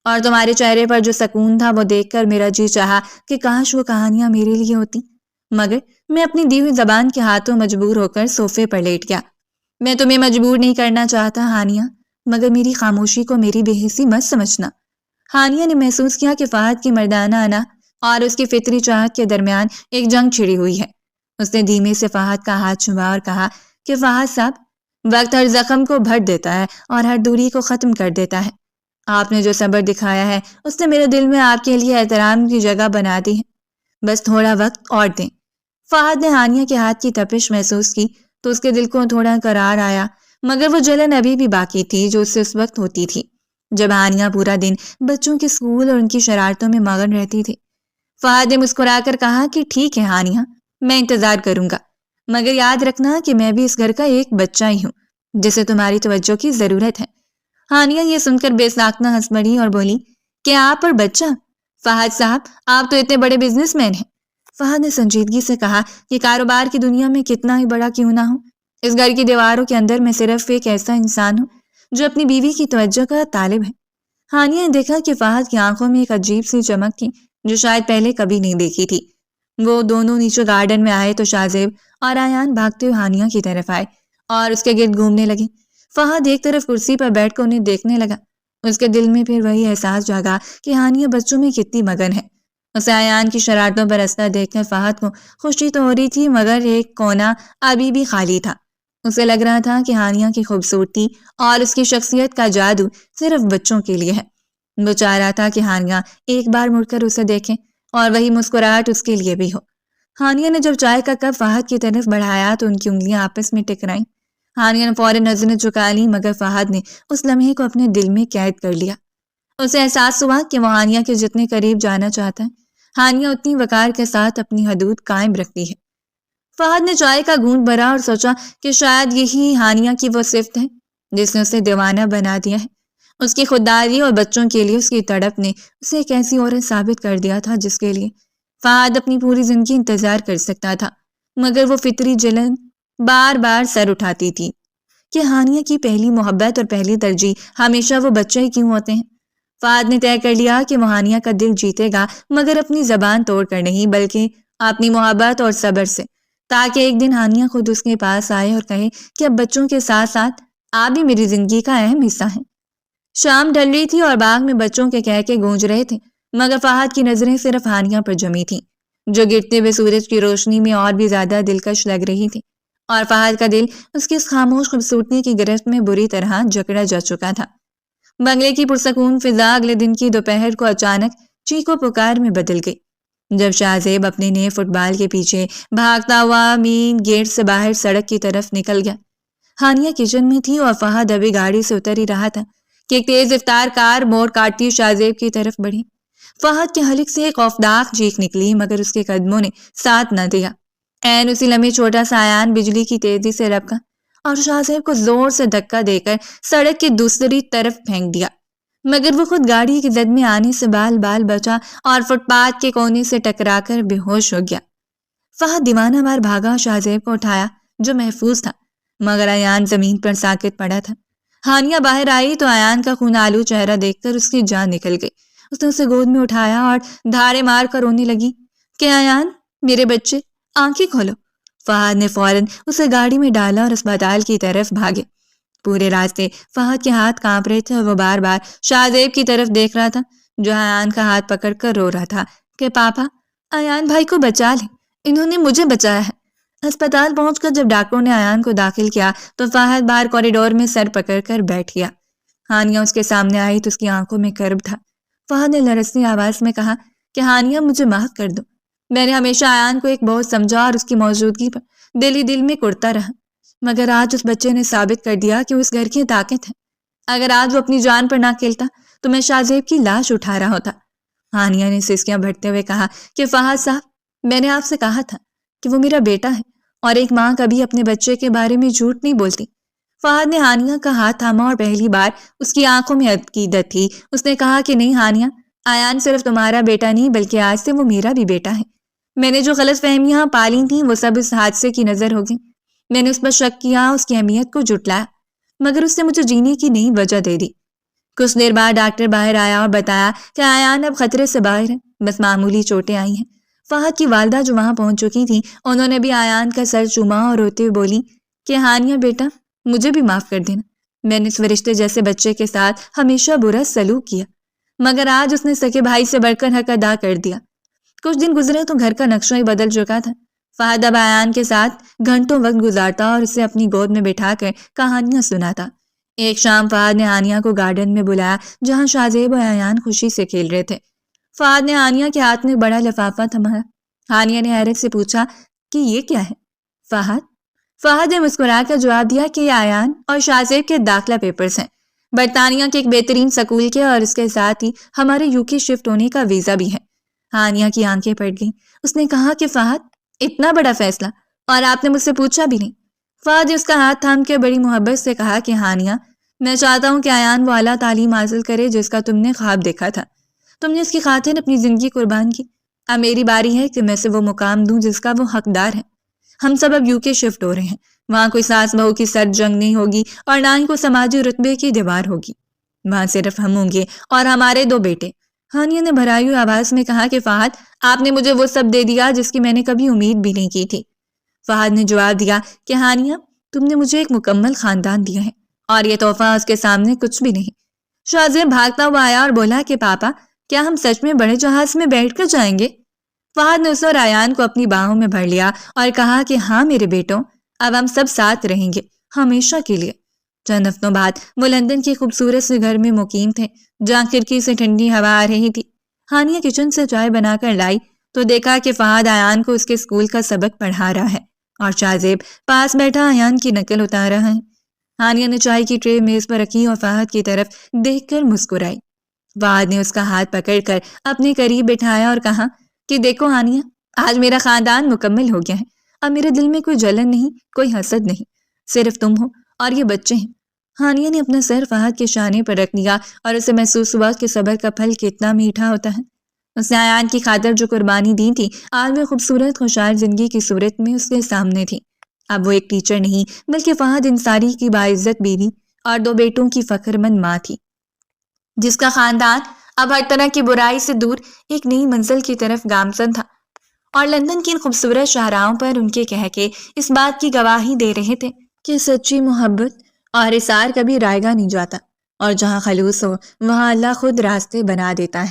Speaker 1: اور تمہارے چہرے پر جو سکون تھا وہ دیکھ کر میرا جی چاہا کہ کاش وہ کہانیاں میرے لیے ہوتی، مگر میں اپنی دی ہوئی زبان کے ہاتھوں مجبور ہو کر صوفے پر لیٹ گیا۔ میں تمہیں مجبور نہیں کرنا چاہتا ہانیہ، مگر میری خاموشی کو میری بے حسی مت سمجھنا۔ ہانیہ نے محسوس کیا کہ فہد کی مردانہ انا اور اس کی فطری چاہت کے درمیان ایک جنگ چھڑی ہوئی ہے۔ اس نے دھیمے سے فہد کا ہاتھ چھوا اور کہا کہ فہد صاحب، وقت ہر زخم کو بھر دیتا ہے اور ہر دوری کو ختم کر دیتا ہے۔ آپ نے جو صبر دکھایا ہے اس نے میرے دل میں آپ کے لیے احترام کی جگہ بنا دی ہے، بس تھوڑا وقت اور دیں۔ فہد نے ہانیہ کے ہاتھ کی تپش محسوس کی تو اس کے دل کو تھوڑا قرار آیا، مگر وہ جلن ابھی بھی باقی تھی جو اس سے اس وقت ہوتی تھی جب ہانیہ پورا دن بچوں کے اسکول اور ان کی شرارتوں میں مگن رہتی تھی۔ فہد نے مسکرا کر کہا کہ ٹھیک ہے ہانیہ، میں انتظار کروں گا، مگر یاد رکھنا کہ میں بھی اس گھر کا ایک بچہ ہی ہوں جسے تمہاری توجہ کی ضرورت ہے۔ ہانیہ یہ سن کر بے ساختہ ہنس پڑی اور بولی کہ آپ اور بچہ؟ فہد صاحب، آپ تو اتنے بڑے بزنس مین ہیں۔ فہد نے سنجیدگی سے کہا کہ کاروبار کی دنیا میں کتنا ہی بڑا کیوں نہ ہو، اس گھر کی دیواروں کے اندر میں صرف ایک ایسا انسان ہوں جو اپنی بیوی کی توجہ کا طالب ہے۔ ہانیہ نے دیکھا کہ فہد کی آنکھوں میں ایک عجیب سی چمک تھی جو شاید پہلے کبھی نہیں دیکھی تھی۔ وہ دونوں نیچے گارڈن میں آئے تو شازیب اور ایان بھاگتے ہوئے ہانیہ کی طرف آئے اور اس کے گرد گھومنے لگے۔ فہد ایک طرف کرسی پر بیٹھ کر انہیں دیکھنے لگا۔ اس کے دل میں پھر وہی احساس جاگا کہ ہانیہ بچوں میں کتنی مگن ہے۔ اسے ایان کی شرارتوں پر اثر دیکھ کر فہد کو خوشی تو ہو رہی تھی، مگر ایک کونا ابھی بھی خالی تھا۔ اسے لگ رہا تھا کہ ہانیہ کی خوبصورتی اور اس کی شخصیت کا جادو صرف بچوں کے لیے ہے۔ وہ چاہ رہا تھا کہ ہانیہ ایک بار مڑ کر اسے دیکھیں اور وہی مسکراہٹ اس کے لیے بھی ہو۔ ہانیہ نے جب چائے کا کپ فہد کی طرف بڑھایا تو ان کی انگلیاں آپس میں ٹکرائیں۔ ہانیہ نے فوراً نظریں چکا لی، مگر فہد نے اس لمحے کو اپنے دل میں قید کر لیا۔ اسے احساس ہوا کہ وہ ہانیہ کے جتنے قریب جانا چاہتا ہے، ہانیہ اتنی وقار کے ساتھ اپنی حدود قائم رکھتی ہے۔ فہد نے چائے کا گھونٹ بھرا اور سوچا کہ شاید یہی ہانیہ کی وہ صفت ہے جس نے اسے دیوانہ بنا دیا ہے۔ اس کی خودداری اور بچوں کے لیے اس کی تڑپ نے اسے ایک ایسی عورت ثابت کر دیا تھا جس کے لیے فہد اپنی پوری زندگی انتظار کر سکتا تھا، مگر وہ فطری جلن بار بار سر اٹھاتی تھی کہ ہانیہ کی پہلی محبت اور پہلی ترجیح ہمیشہ وہ بچے ہی کیوں ہوتے ہیں۔ فہد نے طے کر لیا کہ وہ ہانیہ کا دل جیتے گا، مگر اپنی زبان توڑ کر نہیں، بلکہ اپنی محبت اور صبر سے، تاکہ ایک دن ہانیہ خود اس کے پاس آئے اور کہے کہ اب بچوں کے ساتھ ساتھ آپ بھی میری زندگی کا اہم حصہ ہیں۔ شام ڈھل رہی تھی اور باغ میں بچوں کے کہکے گونج رہے تھے، مگر فہد کی نظریں صرف ہانیہ پر جمی تھیں جو گرتے ہوئے سورج کی روشنی میں اور بھی زیادہ دلکش لگ رہی تھی، اور فہد کا دل اس کی اس خاموش خوبصورتی کی گرفت میں بری طرح جکڑا جا چکا تھا۔ بنگلے کی پرسکون فضا اگلے دن کی دوپہر کو اچانک چیخ و پکار میں بدل گئی جب شازیب اپنے نئے فٹ بال کے پیچھے بھاگتا ہوا مین گیٹ سے باہر سڑک کی طرف نکل گیا۔ ہانیہ کچن میں تھی اور فہد ابھی گاڑی سے اتر ہی رہا تھا کہ ایک تیز رفتار کار موڑ کاٹتی شازیب کی طرف بڑھی۔ فہد کے حلق سے ایک خوفناک چیخ نکلی، مگر اس کے قدموں نے ساتھ نہ دیا۔ عین اسی لمحے چھوٹا سا ایان بجلی کی تیزی سے لپکا اور شازیب کو زور سے دھکا دے کر سڑک کی دوسری طرف پھینک دیا۔ مگر وہ خود گاڑی کی زد میں آنے سے بال بال بچا اور فٹ پاتھ کے کونے سے ٹکرا کر بے ہوش ہو گیا۔ فہد دیوانہ وار بھاگا اور شاہزیب کو اٹھایا جو محفوظ تھا، مگر ایان زمین پر ساکت پڑا تھا۔ ہانیہ باہر آئی تو ایان کا خون آلو چہرہ دیکھ کر اس کی جان نکل گئی۔ اس نے اسے گود میں اٹھایا اور دھارے مار کر رونے لگی کہ ایان میرے بچے، آنکھیں کھولو۔ فہد نے فوراً اسے گاڑی میں ڈالا اور اسپتال کی طرف بھاگے۔ پورے راستے فہد کے ہاتھ کانپ رہے تھے اور وہ بار بار شاہزیب کی طرف دیکھ رہا تھا جو ایان کا ہاتھ پکڑ کر رو رہا تھا کہ پاپا، ایان بھائی کو بچا لے، انہوں نے مجھے بچایا ہے۔ اسپتال پہنچ کر جب ڈاکٹروں نے ایان کو داخل کیا تو فہد باہر کوریڈور میں سر پکڑ کر بیٹھ گیا۔ ہانیہ اس کے سامنے آئی تو اس کی آنکھوں میں کرب تھا۔ فہد نے لرزتی آواز میں کہا کہ ہانیہ مجھے معاف کر دو، میں نے ہمیشہ ایان کو ایک بوجھ سمجھا اور اس کی موجودگی پر دل ہی دل میں کڑتا رہا، مگر آج اس بچے نے ثابت کر دیا کہ وہ اس گھر کی طاقت ہے۔ اگر آج وہ اپنی جان پر نہ کھیلتا تو میں شاہزیب کی لاش اٹھا رہا ہوتا۔ ہانیہ نے سسکیاں بھرتے ہوئے کہا کہ فہد صاحب، میں نے آپ سے کہا تھا کہ وہ میرا بیٹا ہے اور ایک ماں کبھی اپنے بچے کے بارے میں جھوٹ نہیں بولتی۔ فہد نے ہانیہ کا ہاتھ تھاما اور پہلی بار اس کی آنکھوں میں عقیدت تھی۔ اس نے کہا کہ نہیں ہانیہ، ایان صرف تمہارا بیٹا نہیں بلکہ آج سے وہ میرا بھی بیٹا ہے۔ میں نے جو غلط فہمیاں پالی تھیں وہ سب اس حادثے کی نظر ہوگی۔ میں نے اس پر شک کیا، اس کی اہمیت کو جھٹلایا، مگر اس نے مجھے جینے کی نئی وجہ دے دی۔ کچھ دیر بعد ڈاکٹر باہر آیا اور بتایا کہ ایان اب خطرے سے باہر ہے، بس معمولی چوٹیں آئی ہیں۔ فہد کی والدہ جو وہاں پہنچ چکی تھیں انہوں نے بھی ایان کا سر چوما اور روتے ہوئے بولی کہ ہانیہ بیٹا، مجھے بھی معاف کر دینا، میں نے اس فرشتے جیسے بچے کے ساتھ ہمیشہ برا سلوک کیا، مگر آج اس نے سکے بھائی سے بڑھ کر حق ادا کر دیا۔ کچھ دن گزرے تو گھر کا نقشہ ہی بدل چکا تھا۔ فہد اب ایان کے ساتھ گھنٹوں وقت گزارتا اور اسے اپنی گود میں بٹھا کر کہانیاں سناتا۔ ایک شام فہد نے ہانیہ کو گارڈن میں بلایا جہاں شاہزیب اور ایان خوشی سے کھیل رہے تھے۔ فہد نے ہانیہ کے ہاتھ میں بڑا لفافہ تھمایا۔ ہانیہ نے حیرت سے پوچھا کہ یہ کیا ہے؟ فہد نے مسکرا کر جواب دیا کہ یہ ایان اور شاہزیب کے داخلہ پیپرز ہیں، برطانیہ کے ایک بہترین سکول کے، اور اس کے ساتھ ہی ہمارے UK شفٹ ہونے کا ویزا بھی ہے۔ ہانیہ کی آنکھیں پھٹ گئیں۔ اس نے کہا کہ فہد، اتنا بڑا فیصلہ اور آپ نے مجھ سے پوچھا بھی نہیں۔ فہد نے اس کا ہاتھ تھام کے بڑی محبت سے کہا کہ ہانیہ، میں چاہتا ہوں کہ ایان وہ اعلیٰ تعلیم حاصل کرے جس کا تم نے خواب دیکھا تھا۔ تم نے اس کی خاطر اپنی زندگی قربان کی۔ اب میری باری ہے کہ میں اسے وہ مقام دوں جس کا وہ حقدار ہے۔ ہم سب اب UK شفٹ ہو رہے ہیں۔ وہاں کوئی ساس بہو کی سرد جنگ نہیں ہوگی اور نہ ہی کوئی سماجی رتبے کی دیوار ہوگی۔ وہاں صرف ہم ہوں گے اور ہمارے 2 بیٹے۔ ہانیہ نے بھرائی ہوئی آواز میں کہا کہ فہد، آپ نے مجھے وہ سب دے دیا جس کی میں نے کبھی امید بھی نہیں کی تھی۔ فہد نے جواب دیا کہ ہانیہ، تم نے مجھے ایک مکمل خاندان دیا ہے اور یہ تحفہ اس کے سامنے کچھ بھی نہیں۔ شاہزیب بھاگتا ہوا آیا اور بولا کہ پاپا، کیا ہم سچ میں بڑے جہاز میں بیٹھ کر جائیں گے؟ فہد نے اسے اور ایان کو اپنی باہوں میں بھر لیا اور کہا کہ ہاں میرے بیٹوں، اب ہم سب ساتھ رہیں گے، ہمیشہ کے لیے۔ چند ہفتوں بعد وہ لندن کے خوبصورت سے گھر میں مقیم تھے جہاں کھڑکی سے ٹھنڈی ہوا آ رہی تھی۔ ہانیہ کچن سے چائے بنا کر لائی تو دیکھا کہ فہد ایان کو اس کے اسکول کا سبق پڑھا رہا ہے اور شاہزیب پاس بیٹھا ایان کی نقل اتار رہا ہے۔ ہانیہ نے چائے کی ٹرے میز پر رکھی اور فہد کی طرف دیکھ کر مسکرائی۔ فہد نے اس کا ہاتھ پکڑ کر اپنے قریب بٹھایا اور کہا کہ دیکھو ہانیہ، آج میرا خاندان مکمل ہو گیا ہے۔ اب میرے دل میں کوئی جلن نہیں، کوئی حسد نہیں، صرف تم ہو اور یہ بچے ہیں۔ ہانیہ نے اپنا سر فہد کے شانے پر رکھ دیا اور اسے محسوس ہوا کہ صبر کا پھل کتنا میٹھا ہوتا ہے۔ اس نے ایان کی خاطر جو قربانی دی تھی آج وہ خوبصورت خوشحال زندگی کی صورت میں اس کے سامنے تھی۔ اب وہ ایک ٹیچر نہیں بلکہ فہد انصاری کی باعزت بیوی اور 2 بیٹوں کی فخر مند ماں تھی، جس کا خاندان اب ہر طرح کی برائی سے دور ایک نئی منزل کی طرف گامزن تھا۔ اور لندن کی ان خوبصورت شاہراہوں پر ان کے کہکے اس بات کی گواہی دے رہے تھے کہ سچی محبت اور اثار کبھی رائے گا نہیں جاتا، اور جہاں خلوص ہو وہاں اللہ خود راستے بنا دیتا ہے۔